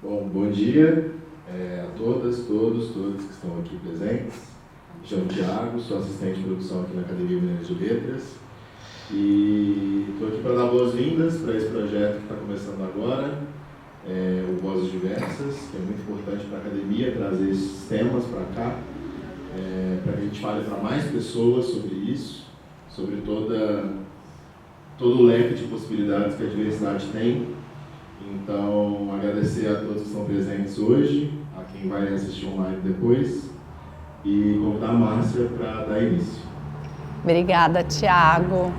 Bom dia a todas, todos que estão aqui presentes. Me chamo Thiago, sou assistente de produção aqui na Academia Mineira de Letras e estou aqui para dar boas-vindas para esse projeto que está começando agora, o Vozes Diversas, que é muito importante para a Academia trazer esses temas para cá, para que a gente fale para mais pessoas sobre isso, sobre todo o leque de possibilidades que a diversidade tem. Então, agradecer a todos que estão presentes hoje, a quem vai assistir online depois, e convidar a Márcia para dar início. Obrigada, Thiago.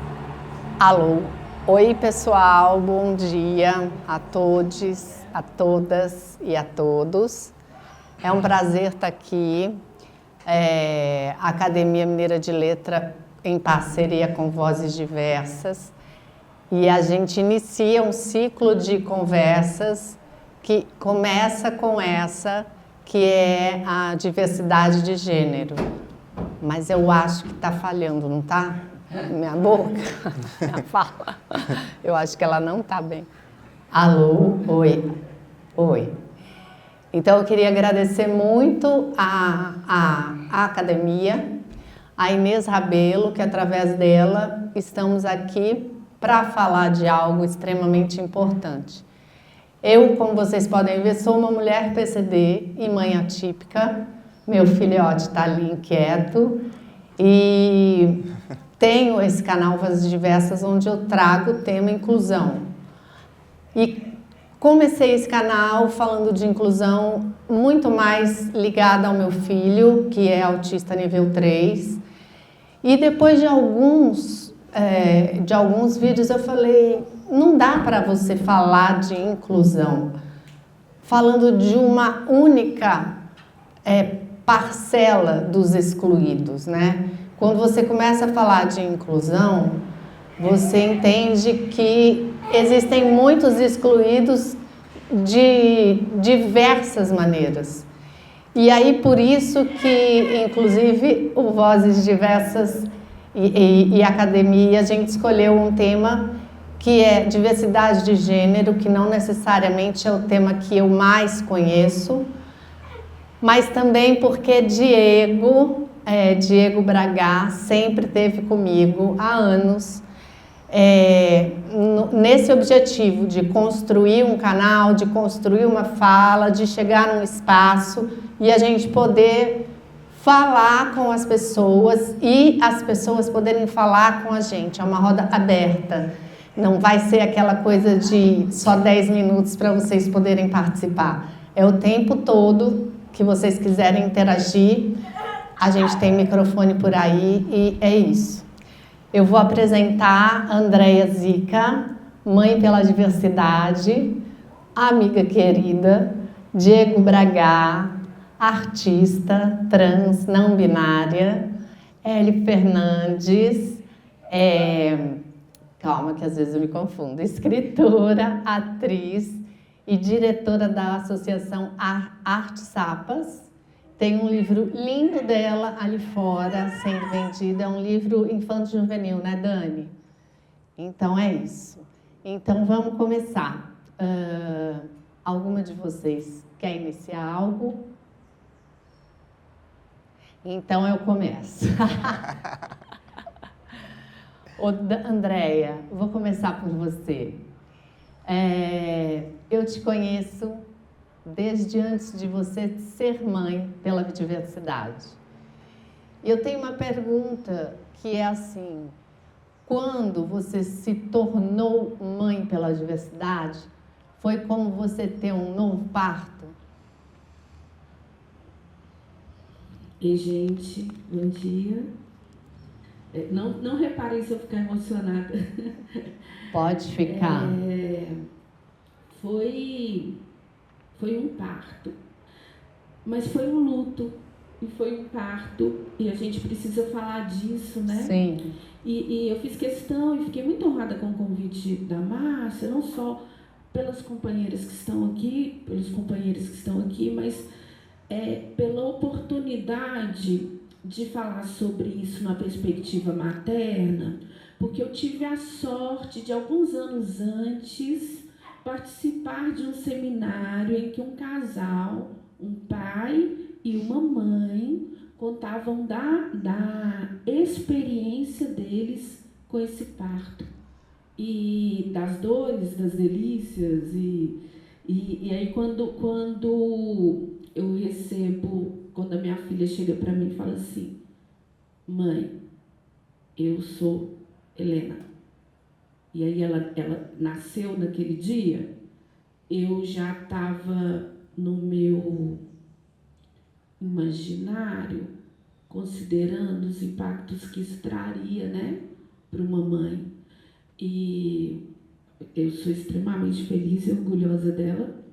Alô. Oi, pessoal. Bom dia a todos, a todas e a todos. É um prazer estar aqui. A Academia Mineira de Letras, em parceria com Vozes Diversas. E a gente inicia um ciclo de conversas que começa com essa, que é a diversidade de gênero. Mas eu acho que está falhando, não está? Minha boca, minha fala. Eu acho que ela não está bem. Alô? Oi. Oi. Então, eu queria agradecer muito a academia, a Inês Rabelo, que através dela estamos aqui para falar de algo extremamente importante. Eu, como vocês podem ver, sou uma mulher PCD e mãe atípica. Meu filhote está ali inquieto e tenho esse canal Vozes Diversas, onde eu trago o tema inclusão. E comecei esse canal falando de inclusão muito mais ligada ao meu filho, que é autista nível 3. E depois de alguns vídeos eu falei, não dá para você falar de inclusão falando de uma única parcela dos excluídos, né? Quando você começa a falar de inclusão, você entende que existem muitos excluídos de diversas maneiras. E aí por isso que, inclusive, o Vozes Diversas e a academia, a gente escolheu um tema que é diversidade de gênero, que não necessariamente é o tema que eu mais conheço, mas também porque Diego Braga sempre esteve comigo há anos, nesse objetivo de construir um canal, de construir uma fala, de chegar num espaço e a gente poder falar com as pessoas e as pessoas poderem falar com a gente. É uma roda aberta. Não vai ser aquela coisa de só 10 minutos para vocês poderem participar. É o tempo todo que vocês quiserem interagir. A gente tem microfone por aí e é isso. Eu vou apresentar a Andréia Zica, mãe pela diversidade, amiga querida, Diego Braga, artista, trans, não binária, Eli Fernandes, calma que às vezes eu me confundo, escritora, atriz e diretora da Associação Arte Sapas. Tem um livro lindo dela ali fora, sendo vendido, é um livro infanto-juvenil, né, Dani? Então é isso. Então vamos começar. Alguma de vocês quer iniciar algo? Então eu começo. Andréia, vou começar por você. Eu te conheço desde antes de você ser mãe pela diversidade. Eu tenho uma pergunta que é assim: quando você se tornou mãe pela diversidade, foi como você ter um novo parto? E, gente, bom dia. Não reparem se eu ficar emocionada. Pode ficar. Foi um parto, mas foi um luto, e foi um parto, e a gente precisa falar disso, né? Sim. E eu fiz questão e fiquei muito honrada com o convite da Márcia, não só pelas companheiras que estão aqui, pelos companheiros que estão aqui, mas pela oportunidade de falar sobre isso na perspectiva materna, porque eu tive a sorte de, alguns anos antes, participar de um seminário em que um casal, um pai e uma mãe, contavam da experiência deles com esse parto. E das dores, das delícias. E aí, quando eu recebo, quando a minha filha chega para mim e fala assim: mãe, eu sou Helena. E aí ela nasceu naquele dia, eu já estava no meu imaginário, considerando os impactos que isso traria, né, para uma mãe. E eu sou extremamente feliz e orgulhosa dela,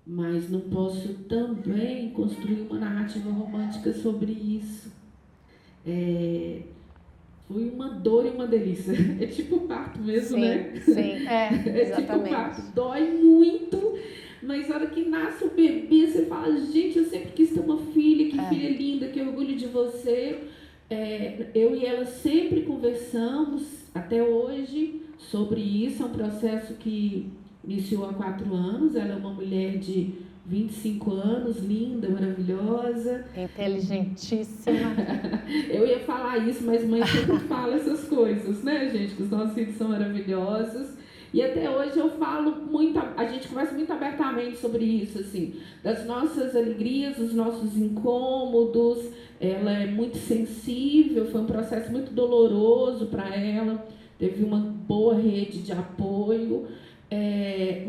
mas não posso também construir uma narrativa romântica sobre isso. Foi uma dor e uma delícia. É tipo parto mesmo, sim, né? Sim, exatamente. É tipo parto. Dói muito, mas na hora que nasce o bebê, você fala: gente, eu sempre quis ter uma filha, que filha linda, que orgulho de você. Eu e ela sempre conversamos, até hoje, sobre isso. É um processo que iniciou há 4 anos. Ela é uma mulher de 25 anos, linda, maravilhosa. Inteligentíssima. Eu ia falar isso, mas mãe sempre fala essas coisas, né, gente? Que os nossos filhos são maravilhosos. E até hoje eu falo muito, a gente conversa muito abertamente sobre isso, assim, das nossas alegrias, dos nossos incômodos. Ela é muito sensível, foi um processo muito doloroso para ela, teve uma boa rede de apoio.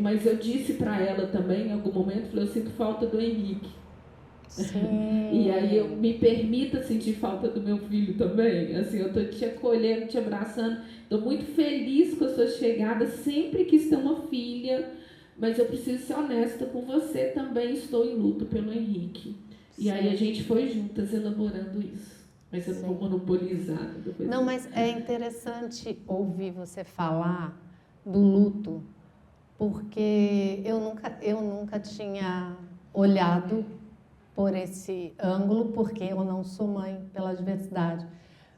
Mas eu disse para ela também, em algum momento, falei: eu sinto falta do Henrique. Sim. E aí eu me permita sentir falta do meu filho também. Assim, eu estou te acolhendo, te abraçando. Estou muito feliz com a sua chegada. Sempre quis ter uma filha, mas eu preciso ser honesta com você. Também estou em luto pelo Henrique. E aí a gente foi juntas elaborando isso. Mas eu não vou monopolizar. Não, mas é interessante ouvir você falar do luto, porque eu nunca tinha olhado por esse ângulo, porque eu não sou mãe pela diversidade,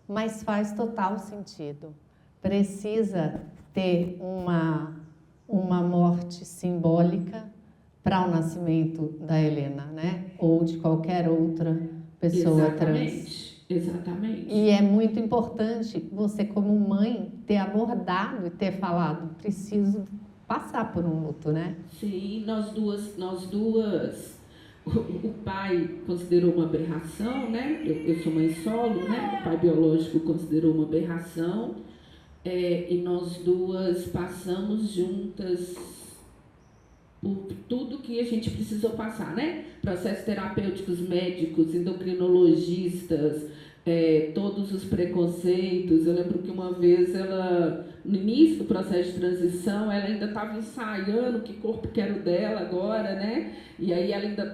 mas faz total sentido. Precisa ter uma morte simbólica para o nascimento da Helena, né? Ou de qualquer outra pessoa trans. Exatamente. E é muito importante você, como mãe, ter abordado e ter falado: preciso passar por um luto, né? Sim, nós duas. O pai considerou uma aberração, né? Eu sou mãe solo, né? O pai biológico considerou uma aberração. E nós duas passamos juntas por tudo que a gente precisou passar, né? Processos terapêuticos, médicos, endocrinologistas, todos os preconceitos. Eu lembro que uma vez ela, no início do processo de transição, ela ainda estava ensaiando que corpo que era o dela agora, né? E aí ela ainda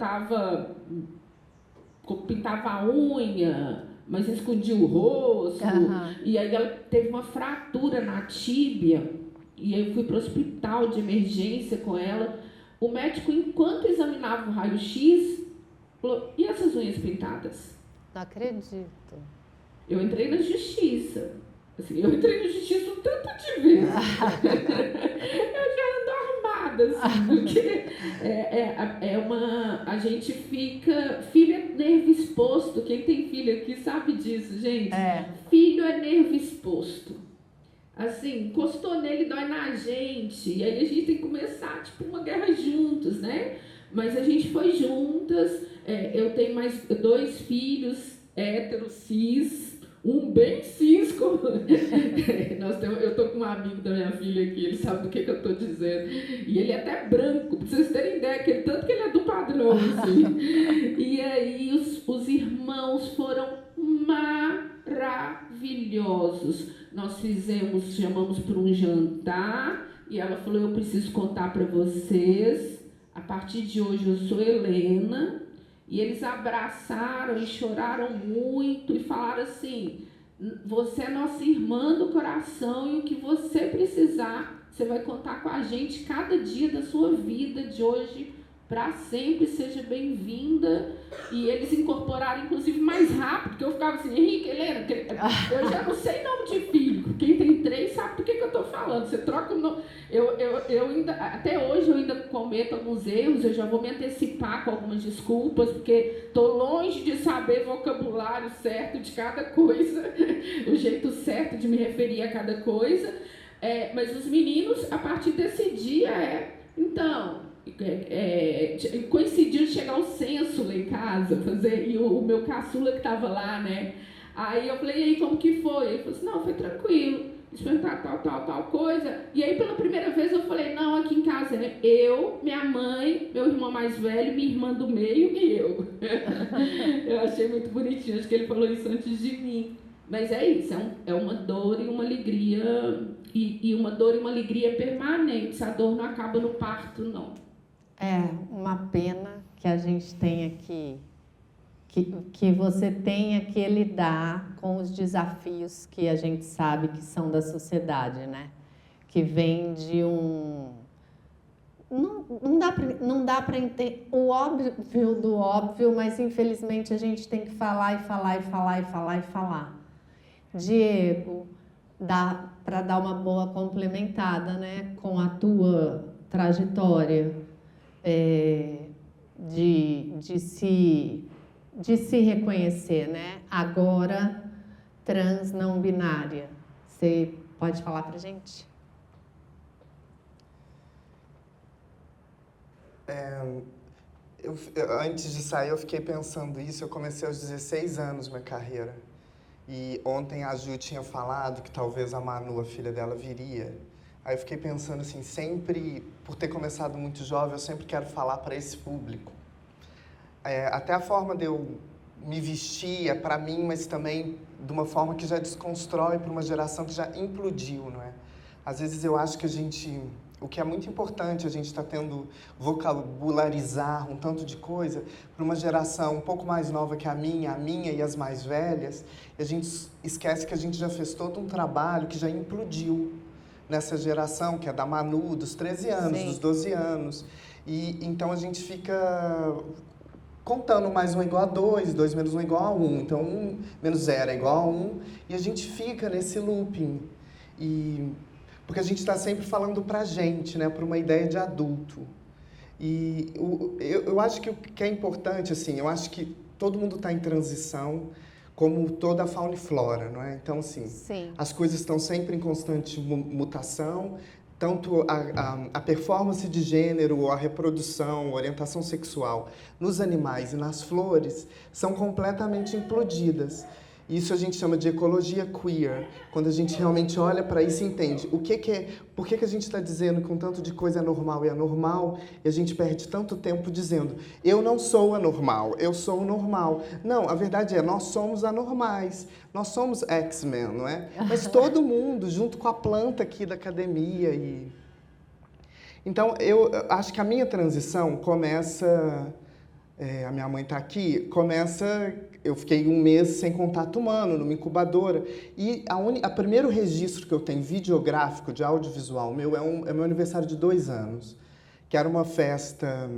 pintava a unha, mas escondia o rosto. E aí ela teve uma fratura na tíbia, e aí eu fui para o hospital de emergência com ela. O médico, enquanto examinava o raio-x, falou: e essas unhas pintadas? Não acredito. Eu entrei na justiça. Assim, eu entrei na justiça um tanto de vezes. Eu já ando armada, assim, porque a gente fica... Filho é nervo exposto. Quem tem filho aqui sabe disso, gente. Filho é nervo exposto. Assim, encostou nele, dói na gente. E aí a gente tem que começar, tipo, uma guerra juntos, né? Mas a gente foi juntas. Eu tenho mais 2 filhos héteros, cis, um bem cis. Eu tô com um amigo da minha filha aqui, ele sabe do que eu tô dizendo. E ele é até branco, pra vocês terem ideia, tanto que ele é do padrão, assim. E aí os irmãos foram maravilhosos. Nós chamamos para um jantar, e ela falou: eu preciso contar para vocês, a partir de hoje eu sou Helena. E eles abraçaram e choraram muito e falaram assim: você é nossa irmã do coração, e o que você precisar, você vai contar com a gente cada dia da sua vida, de hoje para sempre, seja bem-vinda. E eles incorporaram, inclusive, mais rápido, porque eu ficava assim, Henrique, Helena, eu já não sei nome de filho. Quem tem 3 sabe do que eu estou falando. Você troca o nome. Eu ainda, até hoje eu ainda cometo alguns erros, eu já vou me antecipar com algumas desculpas, porque estou longe de saber o vocabulário certo de cada coisa, o jeito certo de me referir a cada coisa. Mas os meninos, a partir desse dia, coincidiu de chegar o censo lá em casa, e o meu caçula que estava lá, né? Aí eu falei, e aí, como que foi? Ele falou assim, não, foi tranquilo, experimentar tal coisa. E aí, pela primeira vez, eu falei, não, aqui em casa, né? Eu, minha mãe, meu irmão mais velho, minha irmã do meio e eu. Eu achei muito bonitinho, acho que ele falou isso antes de mim. Mas é isso, é uma dor e uma alegria, e uma dor e uma alegria permanentes. A dor não acaba no parto, não. É uma pena que a gente tenha que você tenha que lidar com os desafios que a gente sabe que são da sociedade, né? Que vem de um... Não dá para entender o óbvio do óbvio, mas infelizmente a gente tem que falar e falar e falar e falar e falar. Diego, dá para dar uma boa complementada, né, com a tua trajetória de se reconhecer, né? Agora trans não binária. Você pode falar para a gente? Antes de sair, eu fiquei pensando isso. Eu comecei aos 16 anos minha carreira. E ontem a Ju tinha falado que talvez a Manu, a filha dela, viria. Aí eu fiquei pensando assim, sempre, por ter começado muito jovem, eu sempre quero falar para esse público. Até a forma de eu me vestir é para mim, mas também de uma forma que já desconstrói para uma geração que já implodiu, não é? Às vezes eu acho que o que é muito importante, a gente está tendo vocabularizar um tanto de coisa para uma geração um pouco mais nova que a minha e as mais velhas, e a gente esquece que a gente já fez todo um trabalho que já implodiu nessa geração, que é da Manu, dos 13 anos, Sim. dos 12 anos. E então a gente fica contando mais 1 é igual a 2, 2 menos 1 é igual a 1, então 1 menos 0 é igual a 1, e a gente fica nesse looping. Porque a gente está sempre falando pra gente, né, para uma ideia de adulto. E eu acho que o que é importante, assim, eu acho que todo mundo está em transição, como toda a fauna e flora, não é? Então, assim, Sim. as coisas estão sempre em constante mutação, tanto a performance de gênero, a reprodução, a orientação sexual nos animais e nas flores são completamente implodidas. Isso a gente chama de ecologia queer, quando a gente realmente olha para isso e entende por que a gente está dizendo que um tanto de coisa é normal e anormal, e a gente perde tanto tempo dizendo, eu não sou anormal, eu sou o normal. Não, a verdade é, nós somos anormais, nós somos X-Men, não é? Mas todo mundo, junto com a planta aqui da academia. Então, eu acho que a minha transição começa... a minha mãe está aqui, eu fiquei 1 mês sem contato humano, numa incubadora, e o primeiro registro que eu tenho videográfico de audiovisual meu é meu aniversário de 2 anos, que era uma festa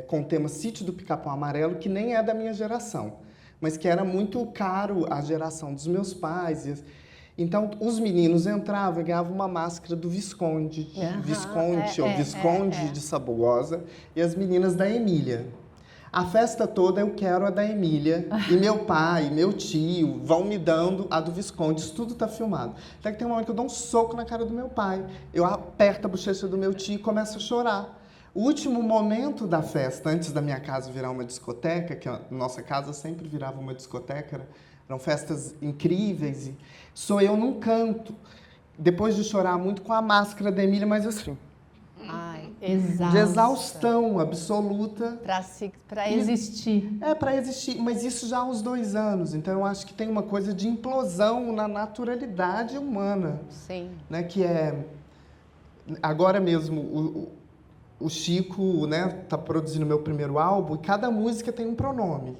com o tema Sítio do Pica-Pau Amarelo, que nem é da minha geração, mas que era muito caro à geração dos meus pais. Então, os meninos entravam e ganhavam uma máscara do Visconde, Visconde de Sabugosa, e as meninas da Emília. A festa toda eu quero a da Emília, e meu pai, meu tio vão me dando a do Visconde, isso tudo tá filmado. Até que tem uma hora que eu dou um soco na cara do meu pai, eu aperto a bochecha do meu tio e começo a chorar. O último momento da festa, antes da minha casa virar uma discoteca, que a nossa casa sempre virava uma discoteca, eram festas incríveis, e sou eu num canto, depois de chorar muito com a máscara da Emília, mas assim... Exausta. De exaustão absoluta. Para existir. Para existir, mas isso já há uns 2 anos. Então, eu acho que tem uma coisa de implosão na naturalidade humana. Sim. Né, que é... Agora mesmo, o Chico, né, tá produzindo meu primeiro álbum, e cada música tem um pronome.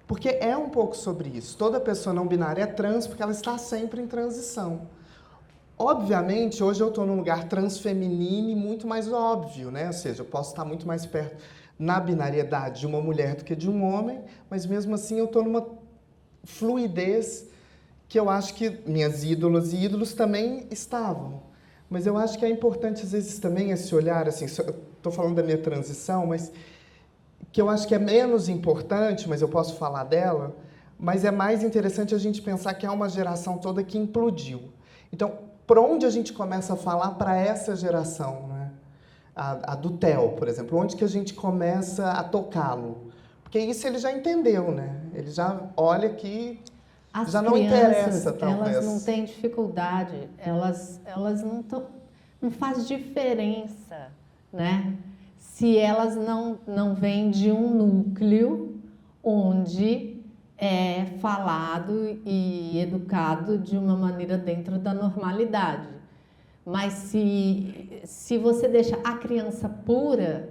Porque é um pouco sobre isso. Toda pessoa não binária é trans porque ela está sempre em transição. Obviamente, hoje eu estou num lugar transfeminino e muito mais óbvio, né? Ou seja, eu posso estar muito mais perto na binariedade de uma mulher do que de um homem, mas mesmo assim eu estou numa fluidez que eu acho que minhas ídolas e ídolos também estavam. Mas eu acho que é importante, às vezes, também esse olhar, assim, estou falando da minha transição, mas que eu acho que é menos importante, mas eu posso falar dela, mas é mais interessante a gente pensar que há uma geração toda que implodiu. Então, por onde a gente começa a falar para essa geração, né? A do Theo, por exemplo, onde que a gente começa a tocá-lo? Porque isso ele já entendeu, né? Ele já olha que já não interessa, talvez. Elas não têm dificuldade, elas não faz diferença, né? Se elas não vêm de um núcleo onde é falado e educado de uma maneira dentro da normalidade. Mas se você deixa a criança pura,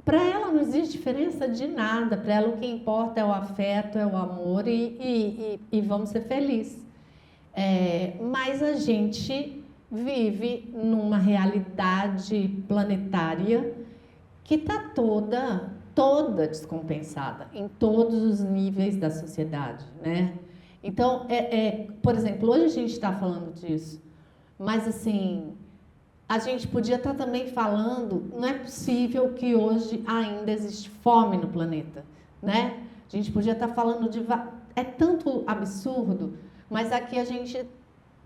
para ela não existe diferença de nada. Para ela o que importa é o afeto, é o amor e vamos ser felizes. Mas a gente vive numa realidade planetária que está toda descompensada em todos os níveis da sociedade, né? Então, por exemplo, hoje a gente está falando disso, mas assim, a gente podia estar também falando, não é possível que hoje ainda existe fome no planeta, né? A gente podia estar falando é tanto absurdo, mas aqui a gente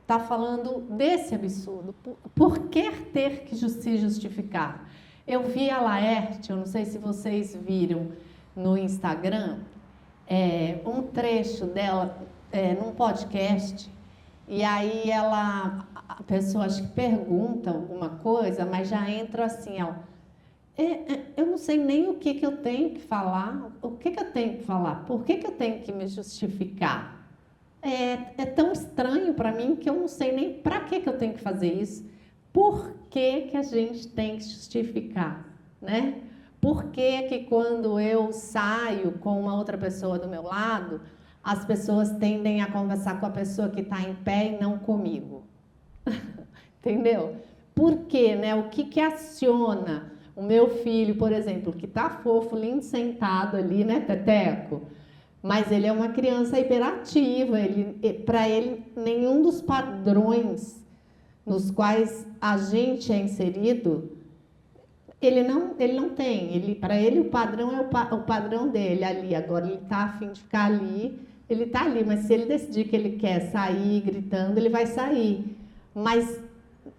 está falando desse absurdo. Por que ter que se justificar? Eu vi a Laerte, eu não sei se vocês viram no Instagram, um trecho dela num podcast, e aí a pessoa acho que pergunta alguma coisa, mas já entra assim, eu não sei nem o que eu tenho que falar, o que eu tenho que falar, por que eu tenho que me justificar? É tão estranho para mim que eu não sei nem para que eu tenho que fazer isso. Por que a gente tem que justificar, né? Por que quando eu saio com uma outra pessoa do meu lado, as pessoas tendem a conversar com a pessoa que está em pé e não comigo? Entendeu? Por quê, né? O que aciona o meu filho, por exemplo, que está fofo, lindo, sentado ali, né, Teteco? Mas ele é uma criança hiperativa, para ele, nenhum dos padrões nos quais a gente é inserido, ele não tem. Para ele, o padrão é o padrão dele ali. Agora, ele está a fim de ficar ali, ele está ali. Mas se ele decidir que ele quer sair gritando, ele vai sair. Mas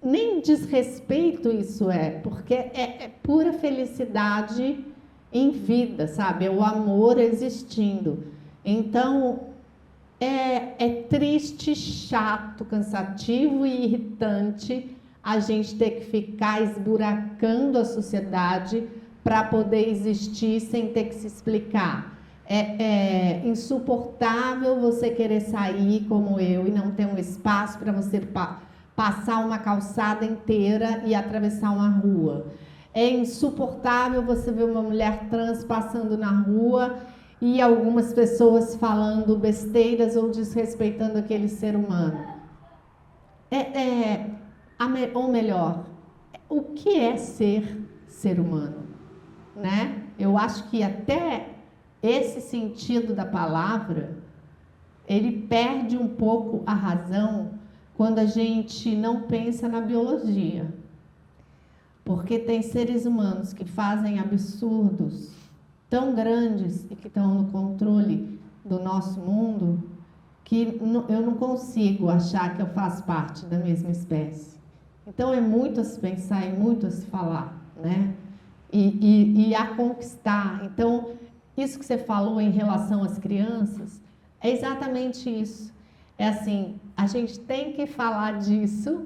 nem desrespeito isso porque é pura felicidade em vida, sabe? É o amor existindo. Então, é triste, chato, cansativo e irritante a gente ter que ficar esburacando a sociedade para poder existir sem ter que se explicar. É insuportável você querer sair como eu e não ter um espaço para você passar uma calçada inteira e atravessar uma rua. É insuportável você ver uma mulher trans passando na rua e algumas pessoas falando besteiras ou desrespeitando aquele ser humano. Ou melhor, o que é ser humano, né? Eu acho que até esse sentido da palavra, ele perde um pouco a razão quando a gente não pensa na biologia. Porque tem seres humanos que fazem absurdos tão grandes e que estão no controle do nosso mundo que eu não consigo achar que eu faço parte da mesma espécie. Então, é muito a se pensar e muito a se falar, né? E a conquistar. Então, isso que você falou em relação às crianças, é exatamente isso. É assim, a gente tem que falar disso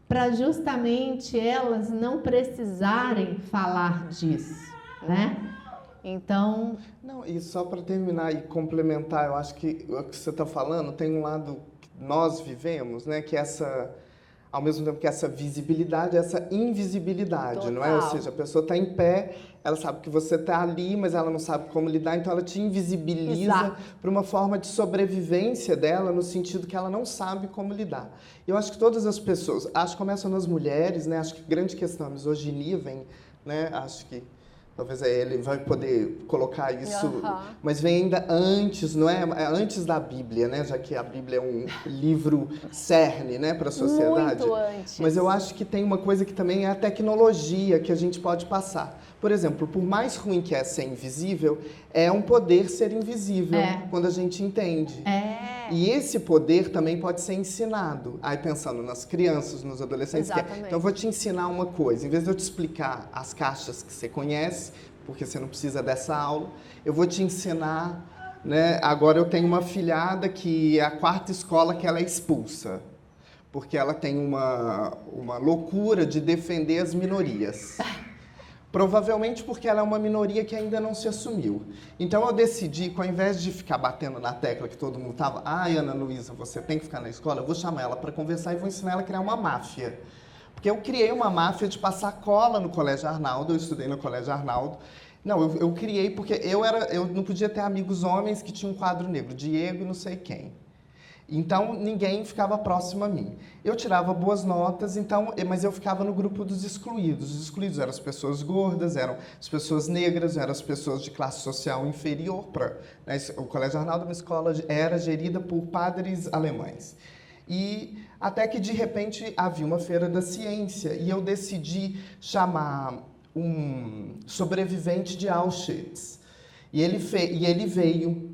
para justamente elas não precisarem falar disso, né? Então... Não, e só para terminar e complementar, eu acho que o que você está falando tem um lado que nós vivemos, né? Que ao mesmo tempo que essa visibilidade, essa invisibilidade, Total. não é? Ou seja, a pessoa está em pé, ela sabe que você está ali, mas ela não sabe como lidar, então ela te invisibiliza para uma forma de sobrevivência dela, no sentido que ela não sabe como lidar. Eu acho que todas as pessoas, acho que começam nas mulheres, né? Acho que a grande questão, a misoginia vem, né? Acho que Talvez ele vai poder colocar isso, Uhum. mas vem ainda antes, não é? É antes da Bíblia, né? Já que a Bíblia é um livro cerne, né, para a sociedade. Muito antes. Mas eu acho que tem uma coisa que também é a tecnologia que a gente pode passar. Por exemplo, por mais ruim que é ser invisível, é um poder ser invisível quando a gente entende. E esse poder também pode ser ensinado. Aí pensando nas crianças, nos adolescentes. Exatamente. Então eu vou te ensinar uma coisa. Em vez de eu te explicar as caixas que você conhece, porque você não precisa dessa aula, eu vou te ensinar, né? Agora eu tenho uma filhada que é a 4ª escola que ela é expulsa. Porque ela tem uma loucura de defender as minorias. Provavelmente porque ela é uma minoria que ainda não se assumiu. Então eu decidi que ao invés de ficar batendo na tecla que todo mundo estava, Ana Luísa, você tem que ficar na escola, eu vou chamar ela para conversar e vou ensinar ela a criar uma máfia. Porque eu criei uma máfia de passar cola no Colégio Arnaldo, eu estudei no Colégio Arnaldo. Não, eu criei porque eu não podia ter amigos homens que tinham um quadro negro, Diego e não sei quem. Então, ninguém ficava próximo a mim. Eu tirava boas notas, mas eu ficava no grupo dos excluídos. Os excluídos eram as pessoas gordas, eram as pessoas negras, eram as pessoas de classe social inferior. Né? O Colégio Arnaldo, uma escola, era gerida por padres alemães. E até que, de repente, havia uma feira da ciência e eu decidi chamar um sobrevivente de Auschwitz. E ele veio.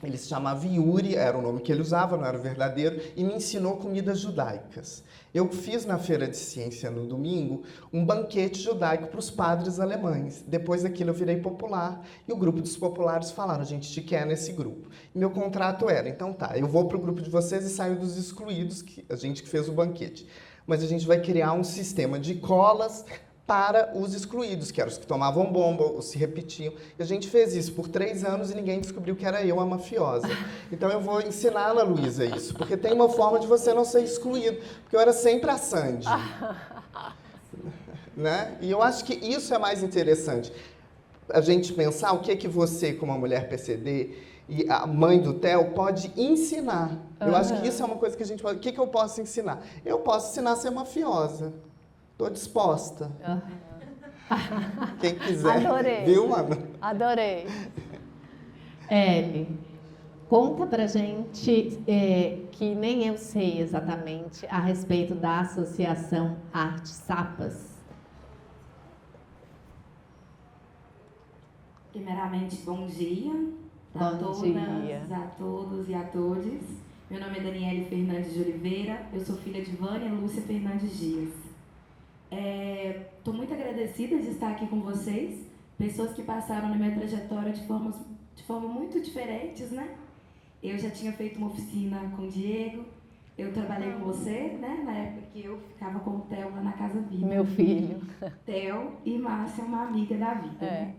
Ele se chamava Yuri, era o nome que ele usava, não era o verdadeiro, e me ensinou comidas judaicas. Eu fiz na Feira de Ciência, no domingo, um banquete judaico para os padres alemães. Depois daquilo eu virei popular, e o grupo dos populares falaram, a gente te quer nesse grupo. E meu contrato era, então tá, eu vou para o grupo de vocês e saio dos excluídos, a gente que fez o banquete. Mas a gente vai criar um sistema de colas para os excluídos, que eram os que tomavam bomba, ou se repetiam. E a gente fez isso por 3 anos e ninguém descobriu que era eu a mafiosa. Então eu vou ensinar a Ana Luísa isso, porque tem uma forma de você não ser excluído, porque eu era sempre a Sandy. Né? E eu acho que isso é mais interessante. A gente pensar o que você, como uma mulher PCD, e a mãe do Theo, pode ensinar. Eu acho que isso é uma coisa que a gente pode... O que eu posso ensinar? Eu posso ensinar a ser mafiosa. Estou disposta. Quem quiser. Adorei. Viu, Ana? Adorei. Eli, conta pra gente, que nem eu sei exatamente, a respeito da Associação Arte Sapas. Primeiramente, bom dia a todas, a todos e a todes. Meu nome é Daniele Fernandes de Oliveira, eu sou filha de Vânia Lúcia Fernandes Dias. Estou muito agradecida de estar aqui com vocês, pessoas que passaram na minha trajetória de forma muito diferentes, né? Eu já tinha feito uma oficina com o Diego, eu trabalhei com você, né? Na época que eu ficava com o Theo lá na Casa Vida. Meu filho. Theo e Márcia, uma amiga da vida, né?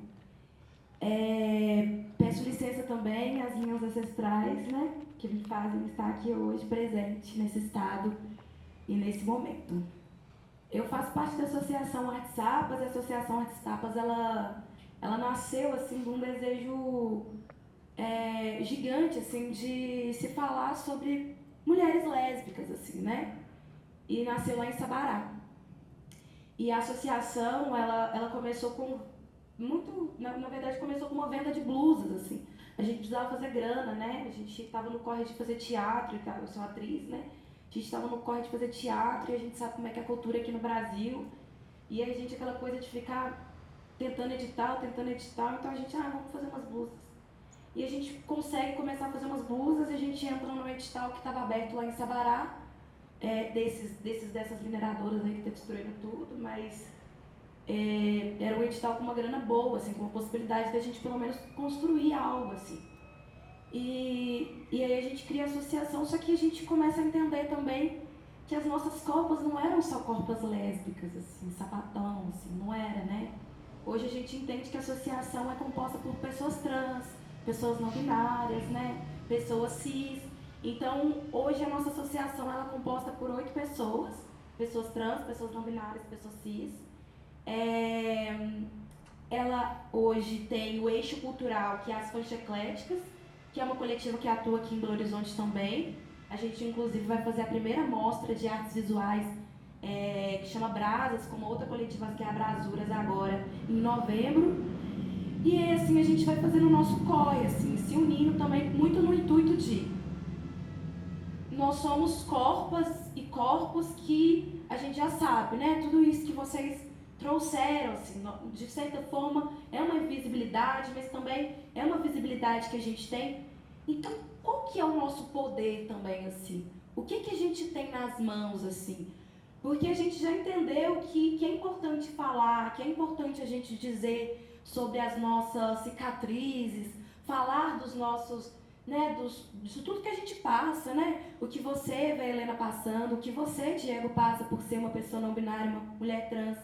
Peço licença também às minhas ancestrais, né? Que me fazem estar aqui hoje presente nesse estado e nesse momento. Eu faço parte da Associação Arte Sapas. A Associação Arte Sapas, ela nasceu assim de um desejo gigante assim de se falar sobre mulheres lésbicas, assim, né? E nasceu lá em Sabará. E a associação, ela começou com na verdade começou com uma venda de blusas, assim. A gente precisava fazer grana, né? A gente estava no corre de fazer teatro e tal. Eu sou atriz, né? A gente estava no corre de fazer teatro e a gente sabe como é que é a cultura aqui no Brasil. E a gente, aquela coisa de ficar tentando editar, então a gente, vamos fazer umas blusas. E a gente consegue começar a fazer umas blusas e a gente entra no edital que estava aberto lá em Sabará, dessas mineradoras aí que tá destruindo tudo, mas era um edital com uma grana boa, assim, com a possibilidade da gente pelo menos construir algo, assim. E aí a gente cria a associação, só que a gente começa a entender também que as nossas copas não eram só copas lésbicas, assim, sapatão, assim, não era, né? Hoje a gente entende que a associação é composta por pessoas trans, pessoas não binárias, né? Pessoas cis. Então, hoje a nossa associação ela é composta por 8 pessoas trans, pessoas não binárias, pessoas cis. Ela hoje tem o eixo cultural, que é as Panchecléticas, que é uma coletiva que atua aqui em Belo Horizonte também. A gente, inclusive, vai fazer a primeira mostra de artes visuais que chama Brasas, com uma outra coletiva que é a Brasuras agora, em novembro. E aí, assim, a gente vai fazendo o nosso corre, assim, se unindo também muito no intuito de... Nós somos corpos e corpos que a gente já sabe, né? Tudo isso que vocês trouxeram, assim, de certa forma, é uma invisibilidade, mas também é uma visibilidade que a gente tem. Então, qual que é o nosso poder também, assim? O que a gente tem nas mãos, assim? Porque a gente já entendeu que é importante falar, que é importante a gente dizer sobre as nossas cicatrizes, falar dos nossos, né, disso tudo que a gente passa, né? O que você, Helena, passando, o que você, Diego, passa por ser uma pessoa não binária, uma mulher trans,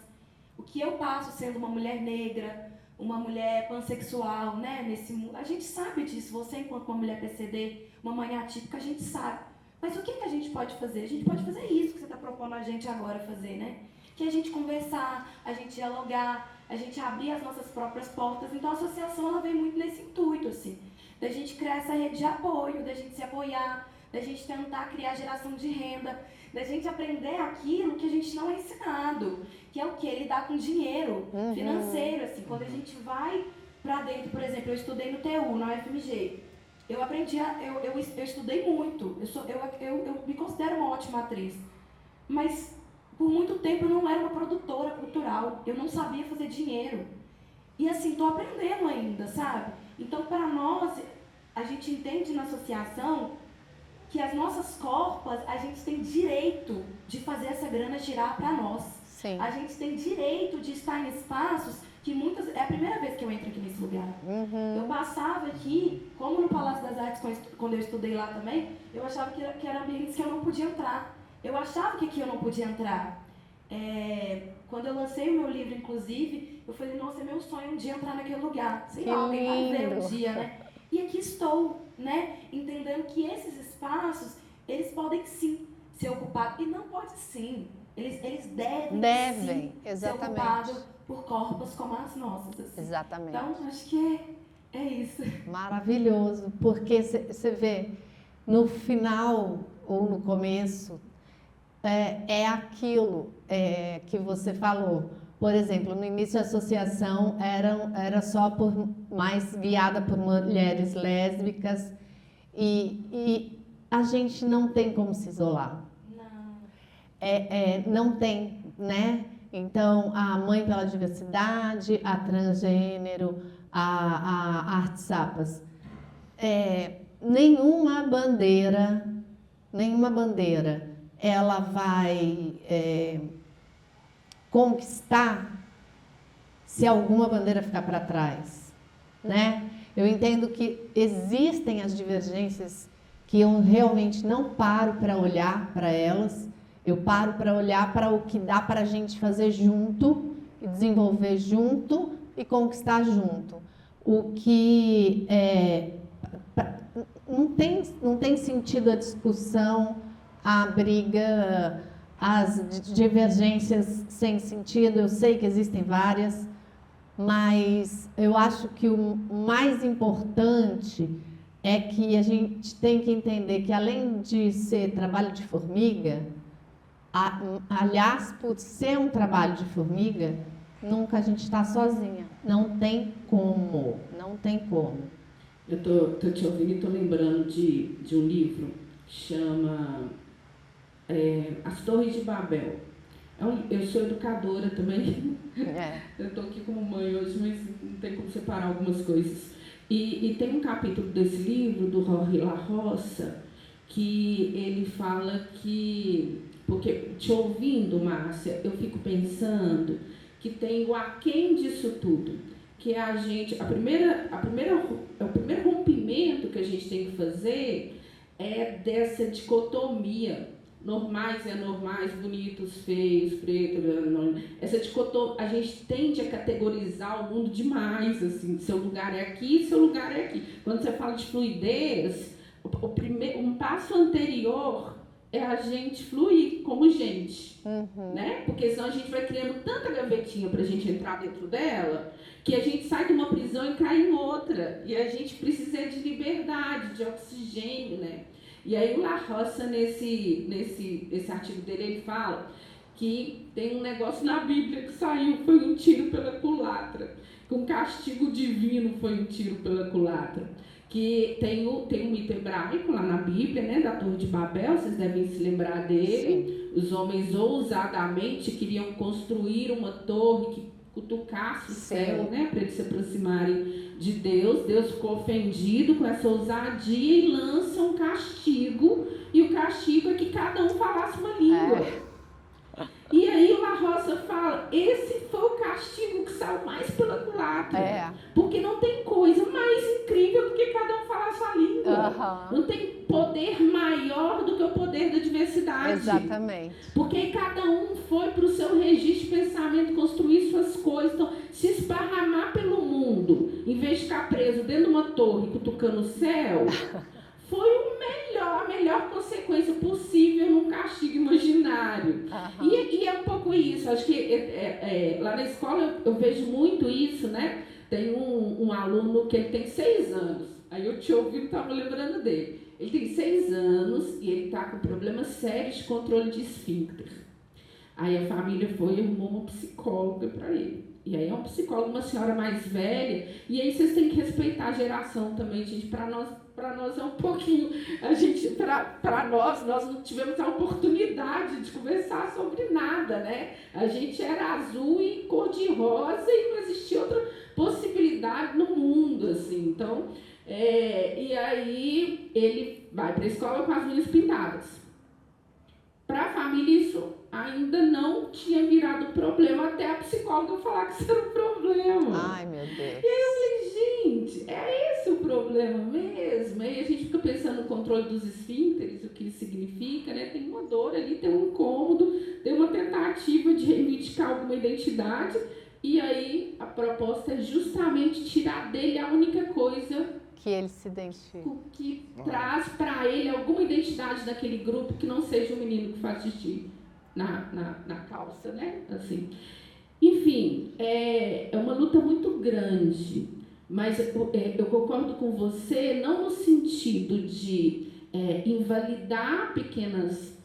o que eu passo sendo uma mulher negra, uma mulher pansexual, né? Nesse mundo. A gente sabe disso, você enquanto uma mulher PCD, uma mãe atípica, a gente sabe. Mas o que a gente pode fazer? A gente pode fazer isso que você está propondo a gente agora fazer, né? Que é a gente conversar, a gente dialogar, a gente abrir as nossas próprias portas. Então a associação ela vem muito nesse intuito, assim, da gente criar essa rede de apoio, da gente se apoiar, da gente tentar criar geração de renda, da gente aprender aquilo que a gente não é ensinado, que é o quê? Lidar com dinheiro financeiro, assim, quando a gente vai para dentro, por exemplo, eu estudei no TU, na UFMG, eu aprendi, eu estudei muito, eu me considero uma ótima atriz, mas por muito tempo eu não era uma produtora cultural, eu não sabia fazer dinheiro. E assim, estou aprendendo ainda, sabe? Então, para nós, a gente entende na associação que as nossas corpas, a gente tem direito de fazer essa grana girar para nós. Sim. A gente tem direito de estar em espaços que muitas... É a primeira vez que eu entro aqui nesse lugar. Eu passava aqui, como no Palácio das Artes, quando eu estudei lá também, eu achava que era ambientes que eu não podia entrar. Eu achava que aqui eu não podia entrar. Quando eu lancei o meu livro, inclusive, eu falei, nossa, é meu sonho um dia entrar naquele lugar. Sei lá, alguém vai ver um dia, né? E aqui estou, né? Entendendo que esses espaços, eles podem sim ser ocupados. E não pode sim. Eles devem sim, exatamente, ser ocupados por corpos como as nossas. Assim. Exatamente. Então, acho que é isso. Maravilhoso, porque você vê, no final ou no começo, é aquilo que você falou. Por exemplo, no início a associação era só mais guiada por mulheres lésbicas e a gente não tem como se isolar. Não tem, né? Então, a Mãe pela Diversidade, a Transgênero, a Artes Sapas, nenhuma bandeira, ela vai conquistar se alguma bandeira ficar para trás, né? Eu entendo que existem as divergências que eu realmente não paro para olhar para elas, eu paro para olhar para o que dá para a gente fazer junto, e desenvolver junto e conquistar junto. O que não tem sentido a discussão, a briga, as divergências sem sentido. Eu sei que existem várias, mas eu acho que o mais importante é que a gente tem que entender que, além de ser trabalho de formiga, aliás, por ser um trabalho de formiga, nunca a gente está sozinha. Não tem como, não tem como. Eu tô te ouvindo e estou lembrando de um livro que chama As Torres de Babel. Eu sou educadora também. Eu estou aqui como mãe hoje, mas não tem como separar algumas coisas. E tem um capítulo desse livro, do Jorge La Roça, que ele fala que... Porque, te ouvindo, Márcia, eu fico pensando que tem o aquém disso tudo, que é o primeiro rompimento que a gente tem que fazer é dessa dicotomia, normais, anormais, bonitos, feios, pretos, essa dicotomia, a gente tende a categorizar o mundo demais, assim, seu lugar é aqui, seu lugar é aqui. Quando você fala de fluidez, um passo anterior é a gente fluir como gente, né? Porque senão a gente vai criando tanta gavetinha pra gente entrar dentro dela, que a gente sai de uma prisão e cai em outra. E a gente precisa de liberdade, de oxigênio, né? E aí o La Roça, nesse artigo dele, ele fala que tem um negócio na Bíblia que saiu, foi um tiro pela culatra, que um castigo divino foi um tiro pela culatra. Que tem um mito hebraico lá na Bíblia, né, da Torre de Babel, vocês devem se lembrar dele. Sim. Os homens ousadamente queriam construir uma torre que cutucasse o céu, né, para eles se aproximarem de Deus. Deus ficou ofendido com essa ousadia e lança um castigo, e o castigo é que cada um falasse uma língua. E aí o La Roça fala, esse foi o castigo que saiu mais pela culatra. Porque não tem coisa mais incrível do que cada um falar a sua língua. Não tem poder maior do que o poder da diversidade. Exatamente. Porque cada um foi para o seu registro de pensamento, construir suas coisas. Então, se esparramar pelo mundo, em vez de ficar preso dentro de uma torre cutucando o céu, foi a melhor consequência possível num castigo imaginário. E é um pouco isso. Acho que lá na escola eu vejo muito isso, né? Tem um aluno que ele tem 6 anos. Aí eu te ouvi e estava lembrando dele. Ele tem 6 anos e ele está com problemas sérios de controle de esfíncter. Aí a família foi e arrumou uma psicóloga para ele. E aí é uma psicóloga, uma senhora mais velha. E aí vocês têm que respeitar a geração também, gente. Para nós é um pouquinho... Para nós não tivemos a oportunidade de conversar sobre nada, né? A gente era azul e cor-de-rosa e não existia outra possibilidade no mundo, assim. Então, e aí ele vai para a escola com as unhas pintadas. Para a família isso ainda não tinha virado problema, até a psicóloga falar que isso era um problema. Ai, meu Deus. E aí eu falei, gente, é esse o problema mesmo? Aí a gente fica pensando no controle dos esfíncteres, o que isso significa, né? Tem uma dor ali, tem um incômodo, tem uma tentativa de reivindicar alguma identidade, e aí a proposta é justamente tirar dele a única coisa que ele se identifica, que traz para ele alguma identidade daquele grupo que não seja o menino que faz xixi na calça, né? Assim. Enfim, é uma luta muito grande, mas eu concordo com você, não no sentido de invalidar pequenas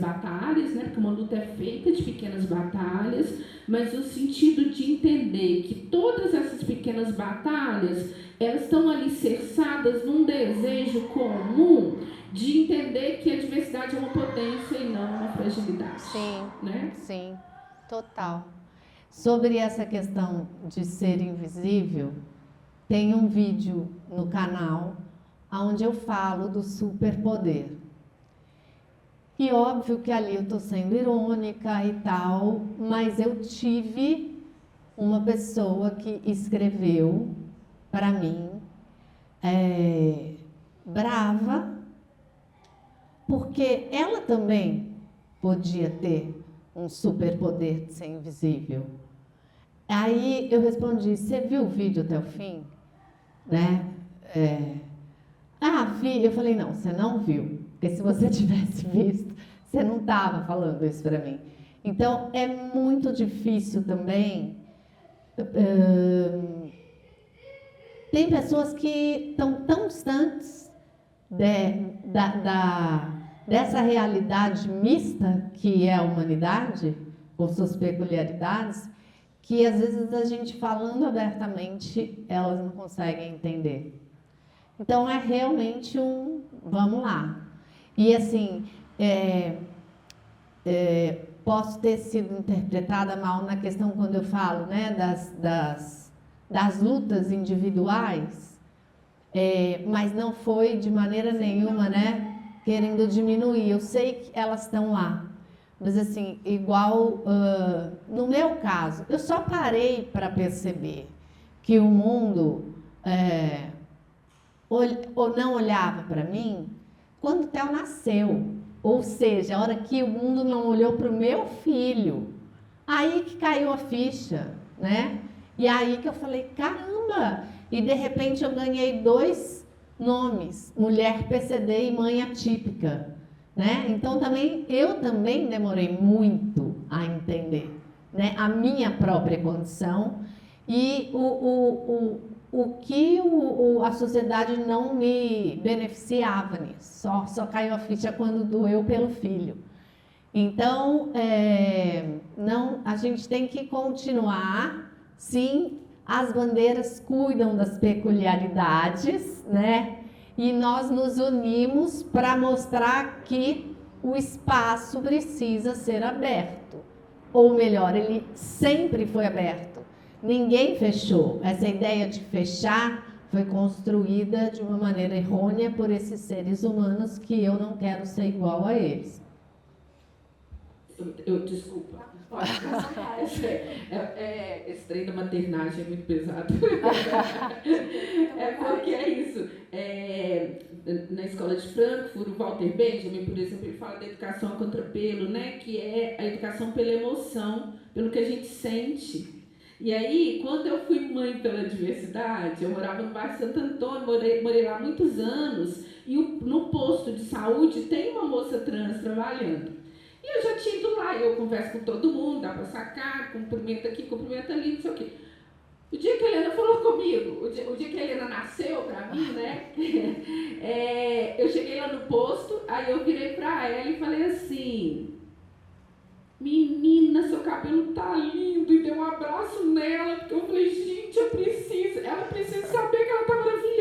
batalhas, né? Porque uma luta é feita de pequenas batalhas, mas no sentido de entender que todas essas pequenas batalhas, elas estão alicerçadas num desejo comum de entender que a diversidade é uma potência e não uma fragilidade. Sim, né? Sim, total. Sobre essa questão de ser invisível, tem um vídeo no canal onde eu falo do superpoder. E óbvio que ali eu estou sendo irônica e tal, mas eu tive uma pessoa que escreveu para mim, brava, porque ela também podia ter um superpoder de ser invisível. Aí eu respondi, você viu o vídeo até o fim? Né? Vi. Eu falei, não, você não viu, porque se você tivesse visto, você não estava falando isso para mim. Então, é muito difícil também. Tem pessoas que estão tão distantes dessa realidade mista que é a humanidade, com suas peculiaridades, que às vezes a gente falando abertamente, elas não conseguem entender. Então é realmente vamos lá. E assim, posso ter sido interpretada mal na questão quando eu falo, né, das lutas individuais, mas não foi de maneira nenhuma, né, querendo diminuir. Eu sei que elas estão lá, mas assim, igual no meu caso, eu só parei para perceber que o mundo não olhava para mim quando o Theo nasceu. Ou seja, a hora que o mundo não olhou para o meu filho, aí que caiu a ficha, né? E aí que eu falei, caramba! E de repente eu ganhei 2 nomes, mulher PCD e mãe atípica, né? Então eu também demorei muito a entender, né, a minha própria condição e o que a sociedade não me beneficiava nisso. Só caiu a ficha quando doeu pelo filho. Então, não, a gente tem que continuar, sim, as bandeiras cuidam das peculiaridades, né? E nós nos unimos para mostrar que o espaço precisa ser aberto. Ou melhor, ele sempre foi aberto. Ninguém fechou. Essa ideia de fechar foi construída de uma maneira errônea por esses seres humanos que eu não quero ser igual a eles. Desculpa, pode passar. Esse trem da maternagem é muito pesado. Porque é isso. Na escola de Frankfurt, o Walter Benjamin, por exemplo, ele fala da educação a contrapelo, né? Que é a educação pela emoção, pelo que a gente sente. E aí, quando eu fui mãe pela diversidade, eu morava no bairro Santo Antônio, morei lá muitos anos, e no posto de saúde tem uma moça trans trabalhando. E eu já tinha ido lá, eu converso com todo mundo, dá para sacar, cumprimenta aqui, cumprimenta ali, não sei o quê. O dia que a Helena falou comigo, o dia que a Helena nasceu para mim, né? Eu cheguei lá no posto, aí eu virei para ela e falei assim: menina, seu cabelo tá lindo, e dei um abraço nela, porque eu falei, gente, ela precisa saber que ela tá maravilhosa.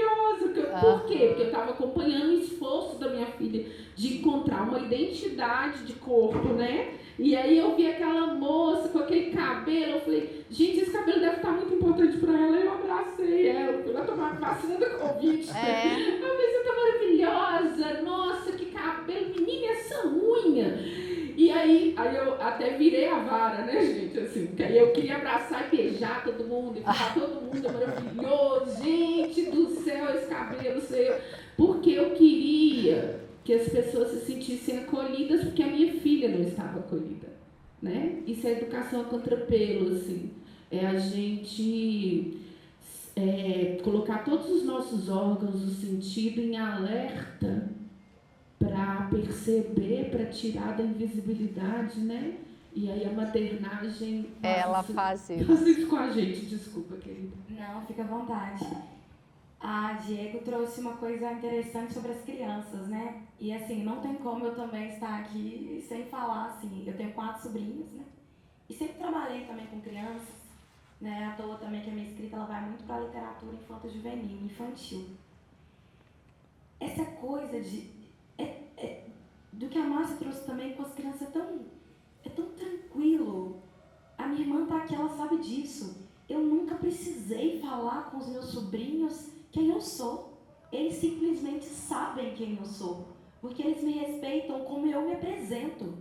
Por quê? Porque eu estava acompanhando o esforço da minha filha de encontrar uma identidade de corpo, né? E aí eu vi aquela moça com aquele cabelo, eu falei, gente, esse cabelo deve estar muito importante para ela. Eu abracei ela, fui lá tomar vacina da Covid. Eu falei, você tá maravilhosa, nossa, que cabelo, menina, essa unha. E aí eu até virei a vara, né, gente, assim, porque aí eu queria abraçar e beijar todo mundo, e falar, todo mundo é maravilhoso, gente do céu, esse cabelo seu, porque eu queria que as pessoas se sentissem acolhidas, porque a minha filha não estava acolhida, né? Isso é educação a contrapelo, assim, é a gente colocar todos os nossos órgãos do sentido em alerta para perceber, para tirar da invisibilidade, né? E aí a maternagem faz isso. Faz isso com a gente, desculpa, querida. Não, fica à vontade. A Diego trouxe uma coisa interessante sobre as crianças, né? E assim, não tem como eu também estar aqui sem falar, assim, eu tenho 4 sobrinhos, né? E sempre trabalhei também com crianças, né? À toa também que a minha escrita, ela vai muito para a literatura infanto-juvenil, infantil. Essa coisa do que a Márcia trouxe também com as crianças é tão tranquilo. A minha irmã tá aqui, ela sabe disso. Eu nunca precisei falar com os meus sobrinhos quem eu sou. Eles simplesmente sabem quem eu sou, porque eles me respeitam como eu me apresento.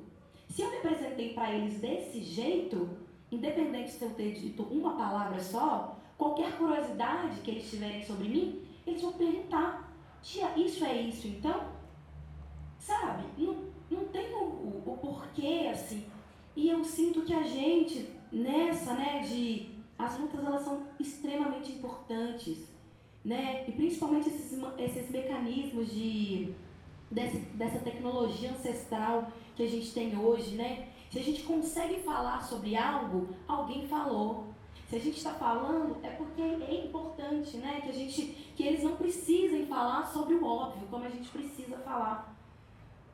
Se eu me apresentei para eles desse jeito, independente se eu ter dito uma palavra só, qualquer curiosidade que eles tiverem sobre mim, eles vão perguntar: tia, isso é isso então? Sabe? Não tem o porquê, assim. E eu sinto que a gente, nessa, né, as lutas, elas são extremamente importantes, né? E principalmente esses mecanismos dessa tecnologia ancestral que a gente tem hoje, né? Se a gente consegue falar sobre algo, alguém falou. Se a gente está falando, é porque é importante, né? Que eles não precisem falar sobre o óbvio, como a gente precisa falar.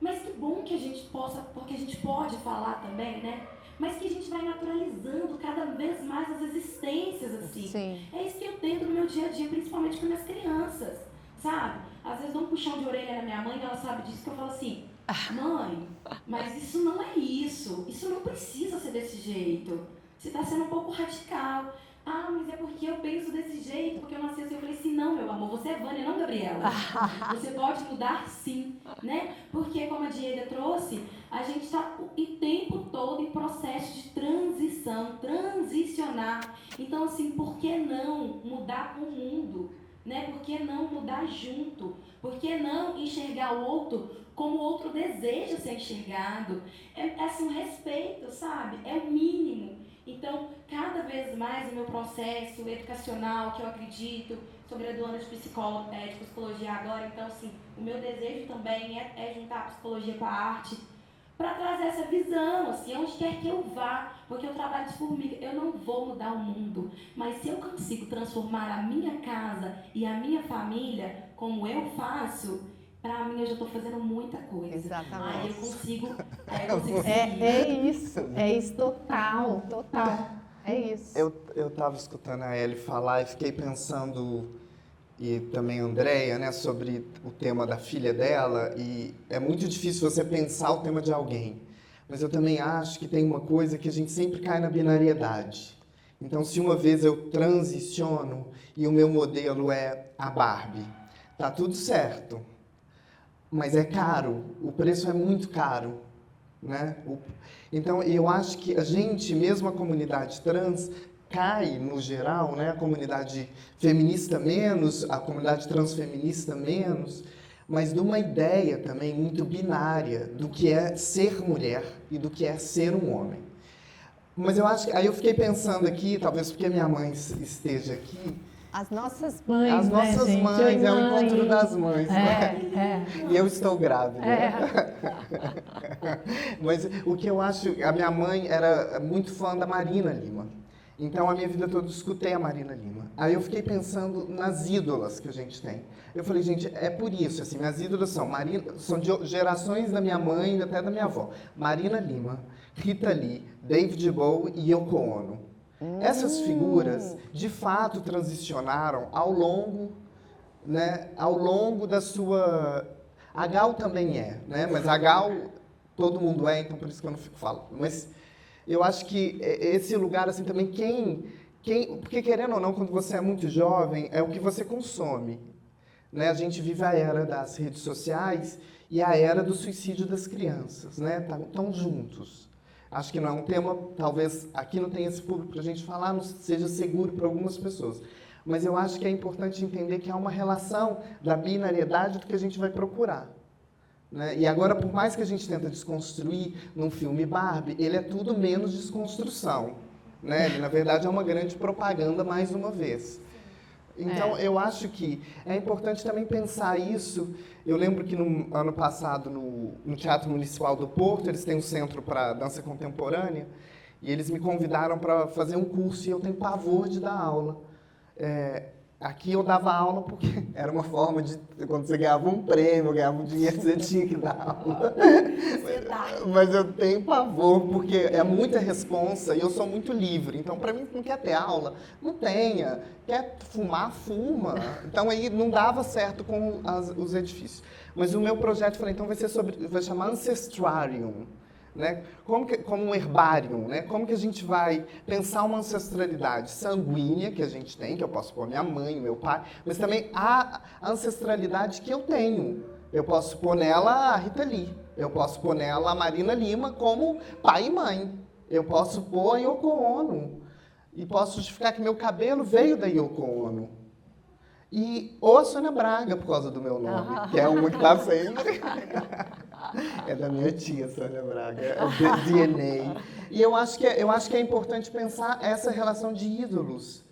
Mas que bom que a gente possa, porque a gente pode falar também, né? Mas que a gente vai naturalizando cada vez mais as existências, assim. Sim. É isso que eu tento no meu dia a dia, principalmente com minhas crianças, sabe? Às vezes dou um puxão de orelha na minha mãe e ela sabe disso, que eu falo assim: mãe, mas isso não é isso não precisa ser desse jeito. Você está sendo um pouco radical. Ah, mas é porque eu penso desse jeito, porque eu nasci assim. Eu falei assim: não, meu amor, você é Vânia, não Gabriela. Você pode mudar sim, né? Porque, como a Diego trouxe, a gente está o tempo todo em processo de transição, transicionar. Então, assim, por que não mudar com o mundo? Né? Por que não mudar junto? Por que não enxergar o outro como o outro deseja ser enxergado? É assim, um respeito, sabe? É o mínimo. Então, cada vez mais o meu processo educacional, que eu acredito, sou graduanda de psicologia agora, então, assim, o meu desejo também é juntar a psicologia com a arte, para trazer essa visão, assim, onde quer que eu vá, porque eu trabalho de formiga, eu não vou mudar o mundo, mas se eu consigo transformar a minha casa e a minha família como eu faço, pra mim eu já estou fazendo muita coisa. Exatamente. Aí eu consigo seguir. É isso total. É isso. Eu estava escutando a Ellie falar e fiquei pensando, e também a Andréia, né, sobre o tema da filha dela, e é muito difícil você pensar o tema de alguém, mas eu também acho que tem uma coisa que a gente sempre cai na binariedade. Então, se uma vez eu transiciono e o meu modelo é a Barbie, tá tudo certo, mas é caro, o preço é muito caro, né? Então, eu acho que a gente, mesmo a comunidade trans, cai, no geral, né? A comunidade feminista menos, a comunidade transfeminista menos, mas de uma ideia também muito binária do que é ser mulher e do que é ser um homem. Mas eu acho que, aí eu fiquei pensando aqui, talvez porque minha mãe esteja aqui, As nossas mães, as nossas gente? mães, é o Oi, mãe. encontro das mães, né? E eu estou grávida. Mas o que eu acho, a minha mãe era muito fã da Marina Lima. Então, a minha vida toda eu escutei a Marina Lima. Aí eu fiquei pensando nas ídolas que a gente tem. Eu falei, gente, é por isso, assim, minhas ídolas são de gerações da minha mãe e até da minha avó. Marina Lima, Rita Lee, David Bowie e Yoko Ono. Essas figuras, de fato, transicionaram ao longo, né, ao longo da sua... A Gal também é, né? Mas a Gal, todo mundo é, então por isso que eu não fico falando. Mas eu acho que esse lugar, assim, também, porque querendo ou não, quando você é muito jovem, é o que você consome. Né? A gente vive a era das redes sociais e a era do suicídio das crianças, né? Estão juntos. Acho que não é um tema, talvez aqui não tenha esse público para a gente falar, não seja seguro para algumas pessoas. Mas eu acho que é importante entender que há uma relação da binariedade do que a gente vai procurar. Né? E agora, por mais que a gente tenta desconstruir num filme Barbie, ele é tudo menos desconstrução. Né? Ele, na verdade, é uma grande propaganda mais uma vez. Então, eu acho que é importante também pensar isso. Eu lembro que no ano passado, no Teatro Municipal do Porto, eles têm um centro para dança contemporânea, e eles me convidaram para fazer um curso, e eu tenho pavor de dar aula. Aqui eu dava aula porque era uma forma de, quando você ganhava um prêmio, ganhava um dinheiro, você tinha que dar aula. Mas eu tenho pavor, porque é muita responsa e eu sou muito livre. Então, para mim, não quer ter aula? Não tenha. Quer fumar? Fuma. Então, aí não dava certo com os edifícios. Mas o meu projeto, falei, então vai chamar Ancestrarium. Né? Como um herbário, né? Como que a gente vai pensar uma ancestralidade sanguínea que a gente tem, que eu posso pôr minha mãe, meu pai, mas também a ancestralidade que eu tenho. Eu posso pôr nela a Rita Lee, eu posso pôr nela a Marina Lima como pai e mãe, eu posso pôr a Yoko Ono, e posso justificar que meu cabelo veio da Yoko Ono. Ou a Sônia Braga, por causa do meu nome, que é uma que está sempre... É da minha tia, Sônia Braga, é DNA. E eu acho que é importante pensar essa relação de ídolos,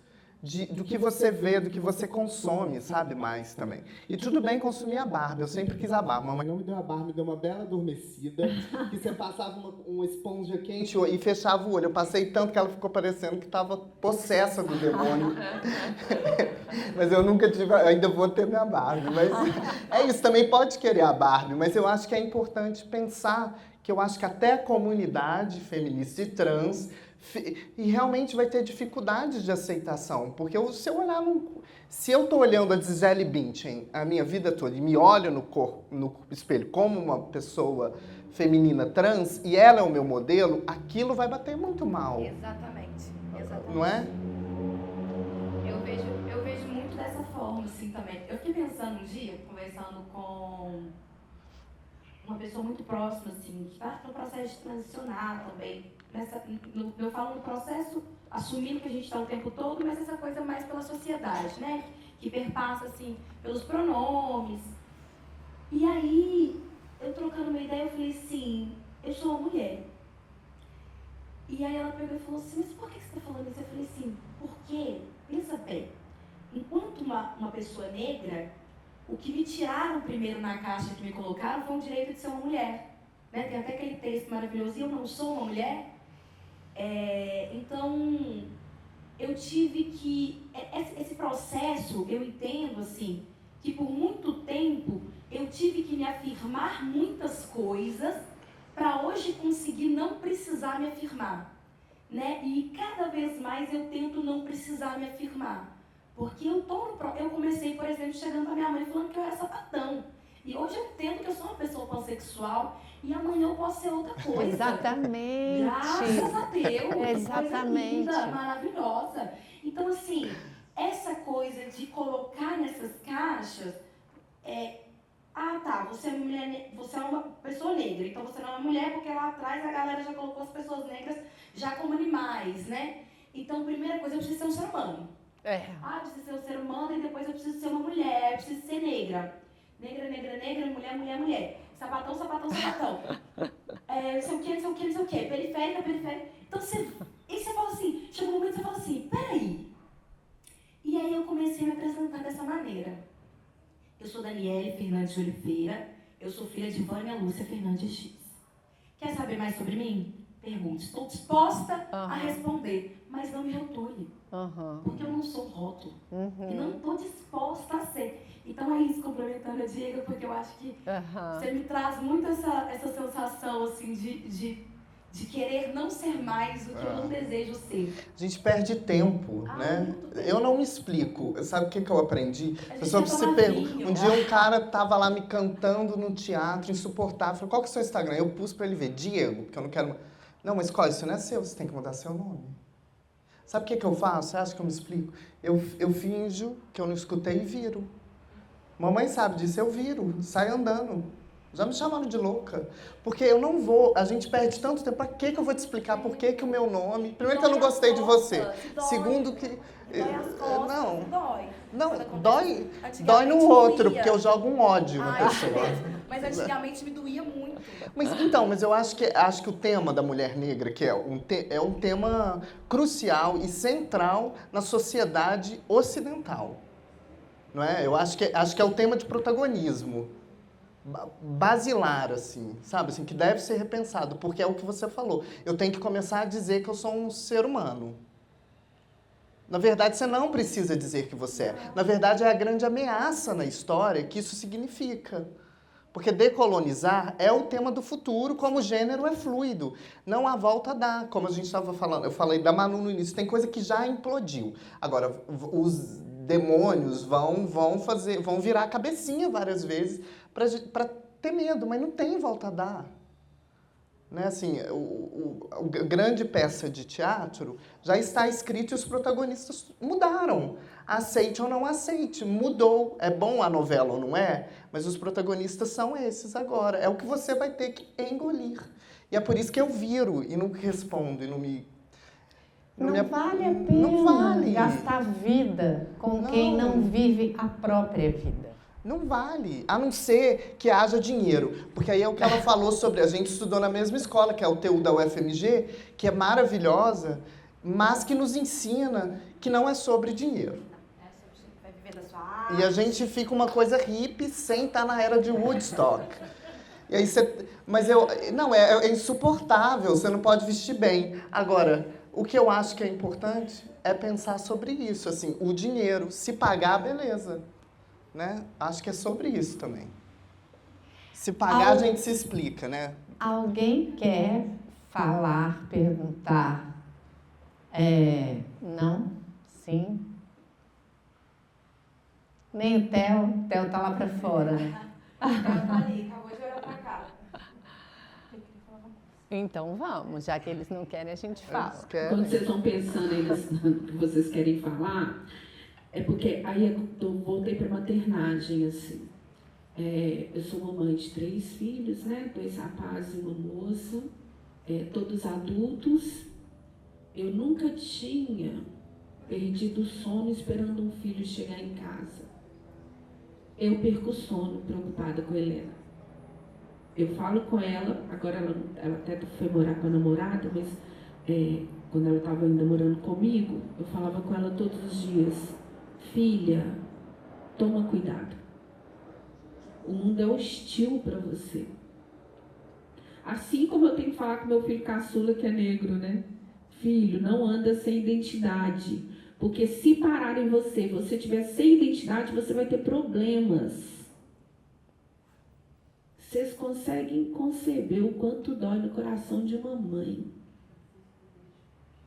do que você vê, do que você consome, sabe, mais também. E tudo bem consumir a Barbie, eu sempre quis a Barbie. Mamãe não me deu a Barbie, me deu uma bela adormecida, que você passava uma esponja quente e fechava o olho. Eu passei tanto que ela ficou parecendo que estava possessa do demônio. Mas eu nunca tive, ainda vou ter minha Barbie. Mas é isso, também pode querer a Barbie, mas eu acho que é importante pensar que eu acho que até a comunidade feminista e trans e realmente vai ter dificuldades de aceitação, porque se eu estou olhando a Gisele Bündchen a minha vida toda e me olho no espelho como uma pessoa feminina trans e ela é o meu modelo, aquilo vai bater muito mal. Exatamente. Não é? Eu vejo muito dessa forma, assim, também. Eu fiquei pensando um dia, conversando com uma pessoa muito próxima, assim, que está no processo de transicionar também. Eu falo no processo, assumindo que a gente está o tempo todo, mas essa coisa mais pela sociedade, né? Que perpassa, assim, pelos pronomes. E aí, eu trocando uma ideia, eu falei assim, eu sou uma mulher. E aí ela pegou e falou assim, mas por que você está falando isso? Eu falei assim, porque, pensa bem, enquanto uma pessoa negra, o que me tiraram primeiro na caixa que me colocaram foi o direito de ser uma mulher. Né? Tem até aquele texto maravilhoso, e eu não sou uma mulher. Então, eu tive que... Esse processo, eu entendo, assim, que por muito tempo eu tive que me afirmar muitas coisas para hoje conseguir não precisar me afirmar, né? E cada vez mais eu tento não precisar me afirmar. Porque eu comecei, por exemplo, chegando para minha mãe falando que eu era sapatão. E hoje eu entendo que eu sou uma pessoa pansexual e amanhã eu posso ser outra coisa. Exatamente. Graças a Deus. Exatamente. Coisa linda, maravilhosa. Então, assim, essa coisa de colocar nessas caixas você é mulher, você é uma pessoa negra, então você não é mulher porque lá atrás a galera já colocou as pessoas negras já como animais, né? Então, primeira coisa, eu preciso ser um ser humano. Eu preciso ser um ser humano e depois eu preciso ser uma mulher, eu preciso ser negra. Negra, negra, negra, mulher, mulher, mulher. Sapatão, sapatão, sapatão. Não sei o que, não sei o que, não sei o que. Periférica, periférica. Então, você fala assim, chega um momento que você fala assim, peraí. E aí eu comecei a me apresentar dessa maneira. Eu sou Daniele Fernandes de Oliveira, eu sou filha de Vânia Lúcia Fernandes X. Quer saber mais sobre mim? Pergunte. Estou disposta a responder, mas não me rotule. Porque eu não sou rótulo. E não estou disposta a ser. Então é isso, complementando a Diego, porque eu acho que você me traz muito essa sensação assim, de querer não ser mais o que eu não desejo ser. A gente perde tempo, né? Eu não me explico. Sabe o que eu aprendi? Um dia um cara tava lá me cantando no teatro, insuportável. Falei, qual que é o seu Instagram? Eu pus pra ele ver, Diego, porque eu não quero... Não, mas escolhe, isso não é seu, você tem que mudar seu nome. Sabe o que eu faço? Você acha que eu me explico? Eu finjo que eu não escutei e viro. Mamãe sabe disso, eu viro, saio andando. Já me chamaram de louca. Porque eu não vou, a gente perde tanto tempo. Pra que eu vou te explicar por que o meu nome... Primeiro que eu não gostei de você. Segundo que... Dói as costas, dói no outro, porque eu jogo um ódio na pessoa. Mas antigamente me doía muito. Mas eu acho que o tema da mulher negra, que é um tema crucial e central na sociedade ocidental. Não é? Eu acho que é o tema de protagonismo. Basilar, assim, sabe? Assim, que deve ser repensado, porque é o que você falou. Eu tenho que começar a dizer que eu sou um ser humano. Na verdade, você não precisa dizer que você é. Na verdade, é a grande ameaça na história que isso significa. Porque decolonizar é o tema do futuro, como o gênero é fluido. Não há volta a dar, como a gente estava falando. Eu falei da Manu no início, tem coisa que já implodiu. Agora, os demônios vão virar a cabecinha várias vezes para ter medo, mas não tem volta a dar. Né? Assim, a grande peça de teatro já está escrita e os protagonistas mudaram. Aceite ou não aceite, mudou. É bom a novela ou não é? Mas os protagonistas são esses agora. É o que você vai ter que engolir. E é por isso que eu viro e não respondo e não me... Não vale a pena gastar vida com quem não vive a própria vida. Não vale, a não ser que haja dinheiro. Porque aí é o que ela falou sobre... A gente estudou na mesma escola, que é o TU da UFMG, que é maravilhosa, mas que nos ensina que não é sobre dinheiro. Vai viver da sua arte. E a gente fica uma coisa hippie sem estar na era de Woodstock. E aí é insuportável, você não pode vestir bem. Agora, o que eu acho que é importante é pensar sobre isso, assim, o dinheiro, se pagar, beleza. Né? Acho que é sobre isso também. Se pagar, a gente se explica, né? Alguém quer falar, perguntar? Não? Sim? Nem o Theo tá lá pra fora. Acabou de olhar pra cá. Então vamos, já que eles não querem, a gente fala. Quando vocês estão pensando aí no que vocês querem falar, é porque aí eu voltei para maternagem, assim. Eu sou mamãe de 3 filhos, né? 2 rapazes e uma moça, todos adultos. Eu nunca tinha perdido o sono esperando um filho chegar em casa. Eu perco o sono preocupada com a Helena. Eu falo com ela, agora ela até foi morar com a namorada, mas quando ela estava ainda morando comigo, eu falava com ela todos os dias: filha, toma cuidado. O mundo é hostil para você. Assim como eu tenho que falar com meu filho caçula, que é negro, né? Filho, não anda sem identidade. Porque se pararem você tiver sem identidade, você vai ter problemas. Vocês conseguem conceber o quanto dói no coração de uma mãe?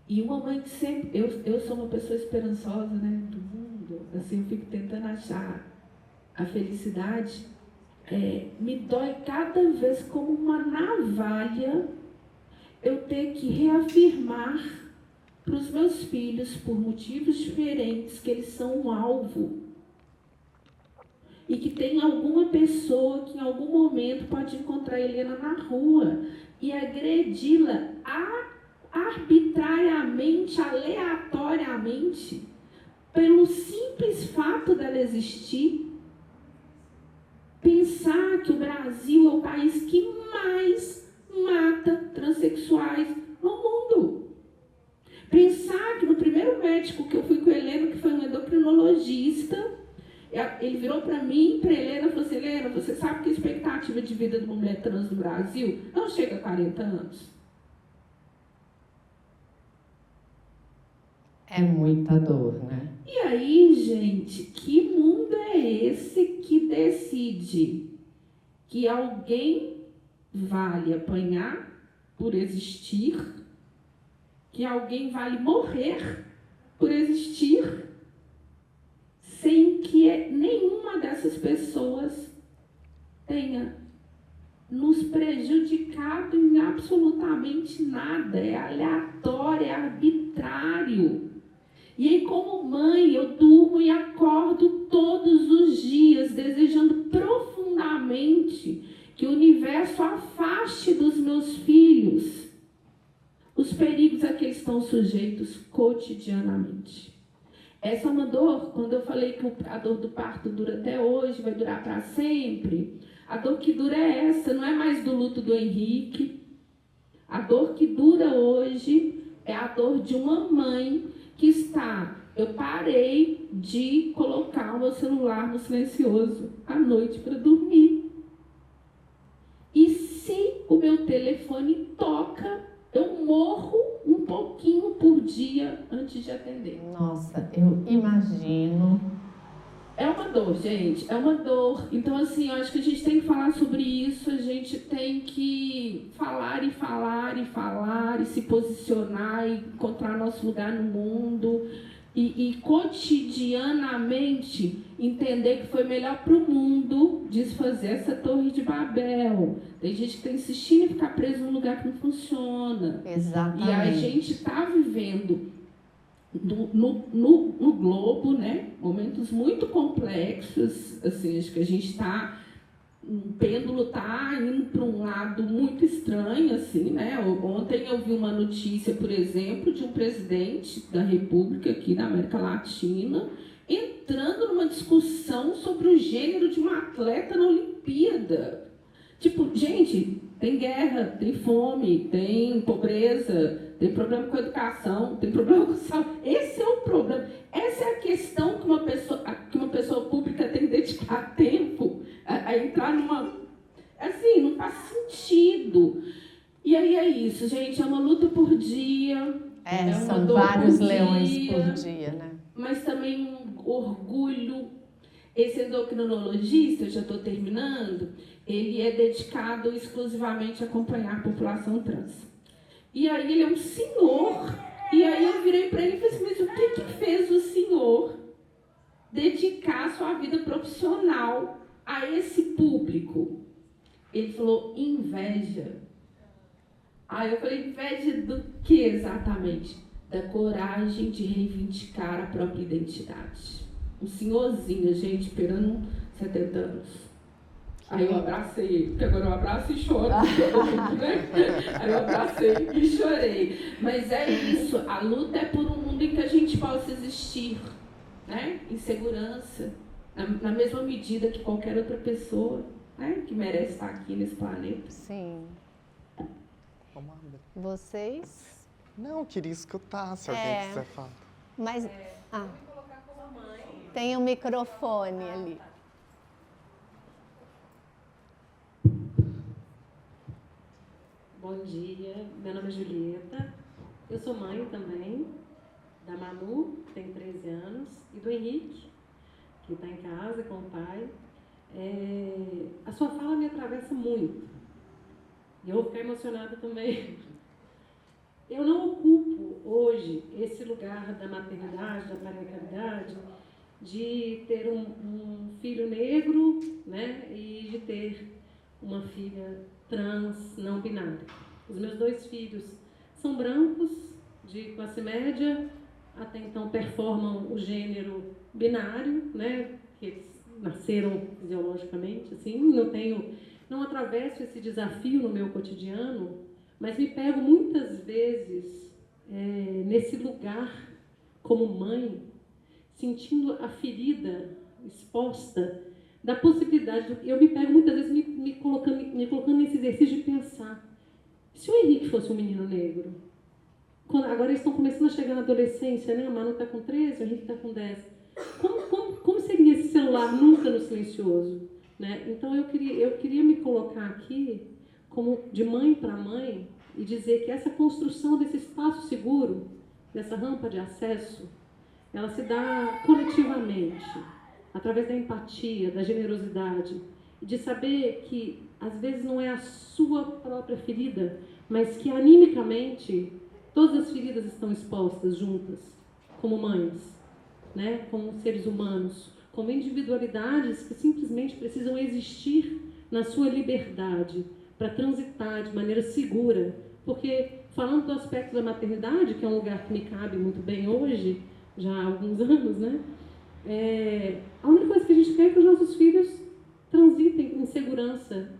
E uma mãe que sempre... Eu sou uma pessoa esperançosa, né, do mundo. Assim, eu fico tentando achar a felicidade. Me dói cada vez como uma navalha eu ter que reafirmar para os meus filhos, por motivos diferentes, que eles são um alvo. E que tem alguma pessoa que em algum momento pode encontrar a Helena na rua e agredi-la arbitrariamente, aleatoriamente, pelo simples fato dela existir. Pensar que o Brasil é o país que mais mata transexuais no mundo. Pensar que no primeiro médico que eu fui com a Helena, que foi um endocrinologista, ele virou para mim, para a Helena, e falou assim: Helena, você sabe que a expectativa de vida de uma mulher trans no Brasil não chega a 40 anos? É muita dor, né? E aí, gente, que mundo é esse que decide que alguém vale apanhar por existir, que alguém vale morrer por existir, sem que nenhuma dessas pessoas tenha nos prejudicado em absolutamente nada? É aleatório, é arbitrário. E aí, como mãe, eu durmo e acordo todos os dias desejando profundamente que o universo afaste dos meus filhos os perigos a que eles estão sujeitos cotidianamente. Essa é uma dor, quando eu falei que a dor do parto dura até hoje, vai durar para sempre, a dor que dura é essa, não é mais do luto do Henrique. A dor que dura hoje é a dor de uma mãe que está... Eu parei de colocar o meu celular no silencioso à noite para dormir. E se o meu telefone toca, eu morro um pouquinho por dia antes de atender. Nossa, eu imagino. É uma dor, gente, é uma dor. Então, assim, eu acho que a gente tem que falar sobre isso, a gente tem que falar e falar e falar, e se posicionar, e encontrar nosso lugar no mundo, e cotidianamente entender que foi melhor para o mundo desfazer essa torre de Babel. Tem gente que está insistindo em ficar preso num lugar que não funciona. Exatamente. E a gente está vivendo no globo, né? Momentos muito complexos, assim, acho que a gente está, o pêndulo está indo para um lado muito estranho, assim, né? Ontem eu vi uma notícia, por exemplo, de um presidente da República aqui na América Latina entrando numa discussão sobre o gênero de uma atleta na Olimpíada. Tipo, gente, tem guerra, tem fome, tem pobreza, tem problema com a educação, tem problema com a saúde. Esse é o problema. Essa é a questão que uma pessoa pública tem que dedicar tempo a entrar numa... Assim, não faz sentido. E aí é isso, gente. É uma luta por dia. É uma são dor vários por leões dia, por dia, né? mas também um orgulho. Esse endocrinologista, eu já estou terminando, ele é dedicado exclusivamente a acompanhar a população trans. E aí ele é um senhor, e aí eu virei para ele e falei assim: mas o que fez o senhor dedicar sua vida profissional a esse público? Ele falou: inveja. Aí eu falei: inveja do que exatamente? Da coragem de reivindicar a própria identidade. Um senhorzinho, gente, esperando 70 anos. Aí eu abracei ele, porque agora eu abraço e choro. Né? Aí eu abracei e chorei. Mas é isso, a luta é por um mundo em que a gente possa existir, né? Em segurança, na mesma medida que qualquer outra pessoa, né? Que merece estar aqui nesse planeta. Sim. Vocês? Não, eu queria escutar, se alguém quiser falar. Mas... tem um microfone ali. Bom dia, meu nome é Julieta, eu sou mãe também, da Manu, que tem 13 anos, e do Henrique, que está em casa com o pai. A sua fala me atravessa muito. E eu vou ficar emocionada também. Eu não ocupo hoje esse lugar da maternidade, da parentalidade, de ter um filho negro, né, e de ter uma filha trans não binária. Os meus 2 filhos são brancos, de classe média, até então performam o gênero binário, né, que eles nasceram fisiologicamente, assim, não atravesso esse desafio no meu cotidiano, mas me pego muitas vezes nesse lugar como mãe, sentindo a ferida exposta da possibilidade, eu me pego muitas vezes me colocando nesse exercício de pensar, se o Henrique fosse um menino negro, agora eles estão começando a chegar na adolescência, né? A Manu está com 13, o Henrique está com 10. Como seria esse celular nunca no silencioso? Né? Então eu queria me colocar aqui como de mãe para mãe e dizer que essa construção desse espaço seguro, dessa rampa de acesso, ela se dá coletivamente, através da empatia, da generosidade, e de saber que às vezes não é a sua própria ferida, mas que animicamente todas as feridas estão expostas juntas, como mães, né? Como seres humanos, como individualidades que simplesmente precisam existir na sua liberdade, para transitar de maneira segura. Porque, falando do aspecto da maternidade, que é um lugar que me cabe muito bem hoje, já há alguns anos, né? A única coisa que a gente quer é que os nossos filhos transitem em segurança,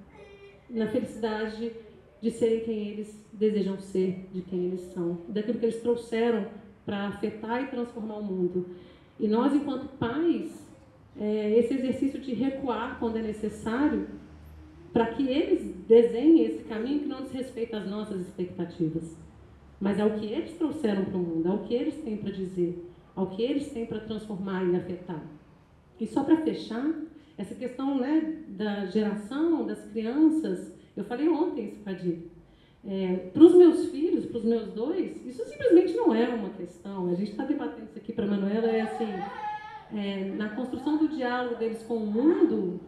na felicidade de serem quem eles desejam ser, de quem eles são, daquilo que eles trouxeram para afetar e transformar o mundo. E nós, enquanto pais, esse exercício de recuar quando é necessário, para que eles desenhem esse caminho que não diz respeito às nossas expectativas, mas ao que eles trouxeram para o mundo, ao que eles têm para dizer, ao que eles têm para transformar e afetar. E só para fechar, essa questão, né, da geração, das crianças, eu falei ontem isso para a Di. Para os meus filhos, para os meus 2, isso simplesmente não é uma questão. A gente está debatendo isso aqui para a Manuela, na construção do diálogo deles com o mundo,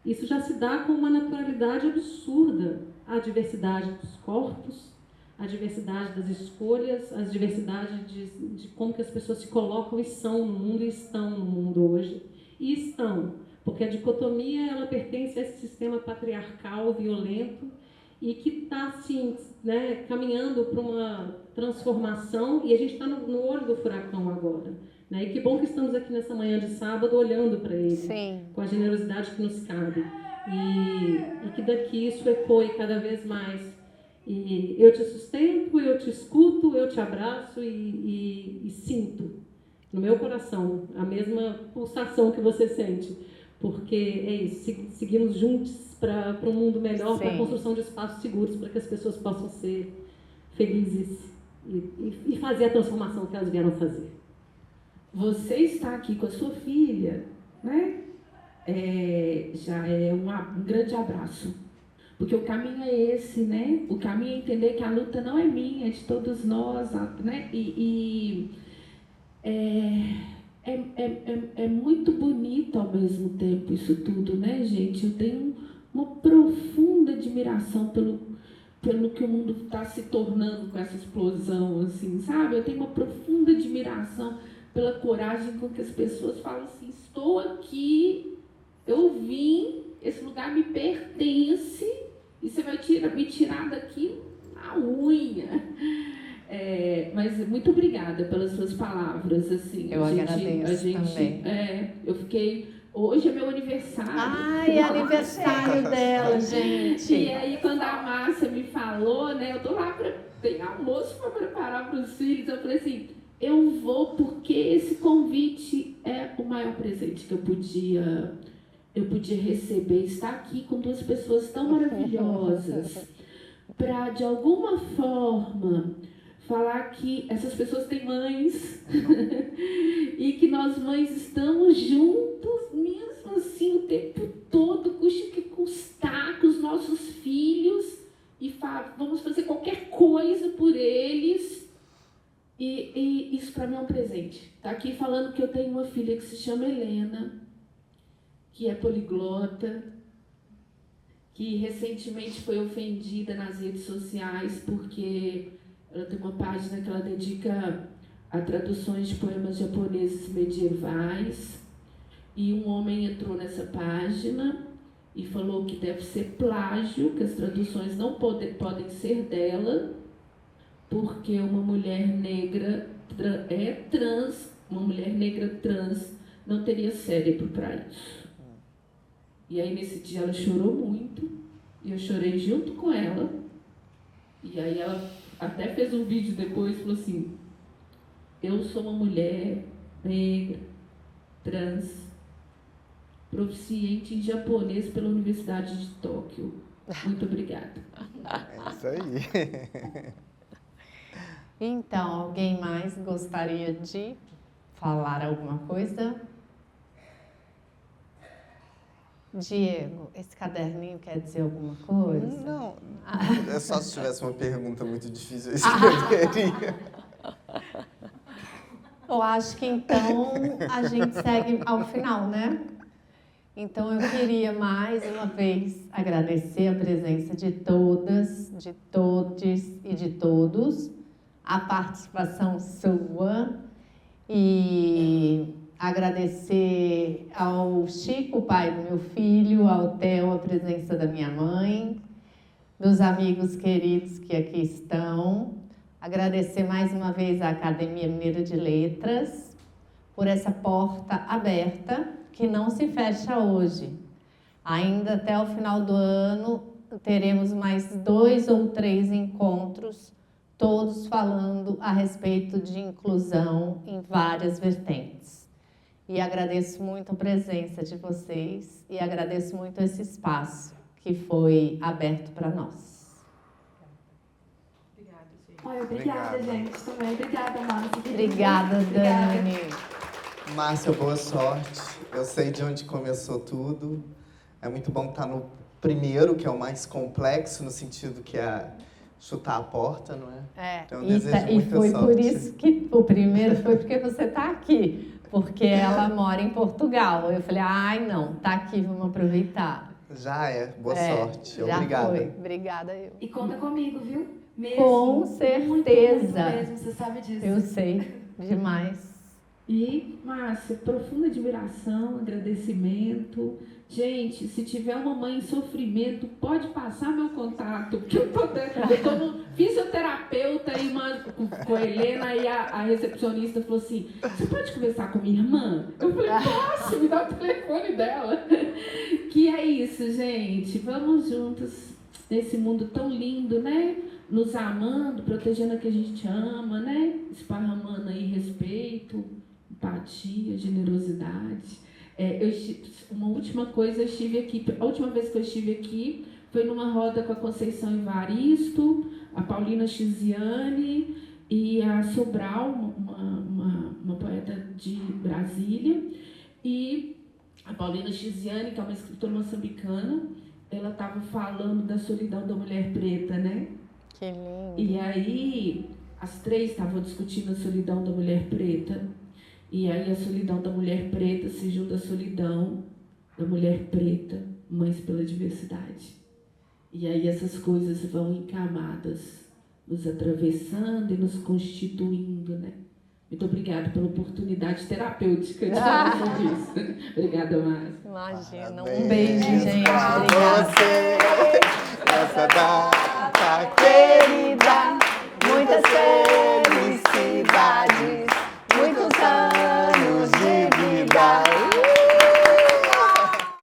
isso já se dá com uma naturalidade absurda. A diversidade dos corpos, a diversidade das escolhas, a diversidade de como que as pessoas se colocam e são no mundo e estão no mundo hoje. E estão, porque a dicotomia ela pertence a esse sistema patriarcal violento e que está assim, né, caminhando para uma transformação, e a gente está no olho do furacão agora. Né? E que bom que estamos aqui nessa manhã de sábado olhando para ele, sim, com a generosidade que nos cabe. E que daqui isso ecoe cada vez mais. E eu te sustento, eu te escuto, eu te abraço e sinto no meu coração a mesma pulsação que você sente. Porque é isso, seguimos juntos para um mundo melhor, para a construção de espaços seguros, para que as pessoas possam ser felizes e fazer a transformação que elas vieram fazer. Você está aqui com a sua filha, né? Já é um grande abraço. Porque o caminho é esse, né? O caminho é entender que a luta não é minha, é de todos nós, né? É muito bonito ao mesmo tempo isso tudo, né, gente? Eu tenho uma profunda admiração pelo que o mundo está se tornando com essa explosão, assim, sabe? Eu tenho uma profunda admiração pela coragem com que as pessoas falam assim, estou aqui, eu vim, esse lugar me pertence, e você vai me tirar daqui na unha. Mas muito obrigada pelas suas palavras, assim. Eu agradeço também. Eu fiquei... Hoje é meu aniversário. Ai, aniversário dela, gente. E aí, quando a Márcia me falou, né, eu tô lá, tem almoço para preparar para os filhos, eu falei assim, eu vou porque esse convite é o maior presente que eu podia receber, estar aqui com 2 pessoas tão maravilhosas, para, de alguma forma, falar que essas pessoas têm mães e que nós mães estamos juntos, mesmo assim, o tempo todo, custe o que custar, com os nossos filhos, e vamos fazer qualquer coisa por eles. E isso para mim é um presente. Tá aqui falando que eu tenho uma filha que se chama Helena, que é poliglota, que recentemente foi ofendida nas redes sociais porque ela tem uma página que ela dedica a traduções de poemas japoneses medievais, e um homem entrou nessa página e falou que deve ser plágio, que as traduções não podem ser dela, porque uma mulher negra uma mulher negra trans não teria cérebro para isso. E aí nesse dia ela chorou muito, e eu chorei junto com ela, e aí ela até fez um vídeo depois e falou assim: eu sou uma mulher negra, trans, proficiente em japonês pela Universidade de Tóquio. Muito obrigada. É isso aí. Então, alguém mais gostaria de falar alguma coisa? Diego, esse caderninho quer dizer alguma coisa? Não, é só se tivesse uma pergunta muito difícil, eu escreveria. Eu acho que então a gente segue ao final, né? Então eu queria mais uma vez agradecer a presença de todas, de todos e de todos, a participação sua, e agradecer ao Chico, pai do meu filho, ao Theo, a presença da minha mãe, dos amigos queridos que aqui estão. Agradecer mais uma vez à Academia Mineira de Letras por essa porta aberta que não se fecha hoje. Ainda até o final do ano teremos mais 2 ou 3 encontros, todos falando a respeito de inclusão em várias vertentes. E agradeço muito a presença de vocês e agradeço muito esse espaço que foi aberto para nós. Obrigada, gente, também. Obrigada, Márcia. Obrigada, Dani. Márcia, boa sorte. Eu sei de onde começou tudo. É muito bom estar no primeiro, que é o mais complexo, no sentido que é chutar a porta, não é? Então, eu desejo muita foi sorte. por isso que o primeiro foi porque você está aqui, porque ela mora em Portugal. Eu falei, ai não, tá aqui, vamos aproveitar. Já é, boa sorte. Já Obrigada. foi. Obrigada eu. E conta comigo, viu? Mesmo, Com certeza. Muito mesmo, você sabe disso. Eu sei, demais. E, Márcia, profunda admiração, agradecimento. Gente, se tiver uma mãe em sofrimento, pode passar meu contato, porque eu tô no fisioterapeuta e com a Helena, e a recepcionista falou assim: você pode conversar com minha irmã? Eu falei, posso, me dá o telefone dela. Que é isso, gente. Vamos juntos nesse mundo tão lindo, né? Nos amando, protegendo a que a gente ama, né? Esparramando aí respeito, empatia, generosidade. Uma última coisa, eu estive aqui, a última vez que eu estive aqui foi numa roda com a Conceição Evaristo, a Paulina Chiziane e a Sobral, uma poeta de Brasília, e a Paulina Chiziane, que é uma escritora moçambicana, ela estava falando da solidão da mulher preta, né? Que lindo. E aí, as 3 estavam discutindo a solidão da mulher preta. E aí a solidão da mulher preta se junta à solidão da mulher preta, mães pela diversidade. E aí essas coisas vão em camadas, nos atravessando e nos constituindo, né? Muito obrigada pela oportunidade terapêutica de falar sobre isso. Obrigada, Márcia. Imagina. Parabéns Um beijo, gente. pra Obrigada. você, nessa data.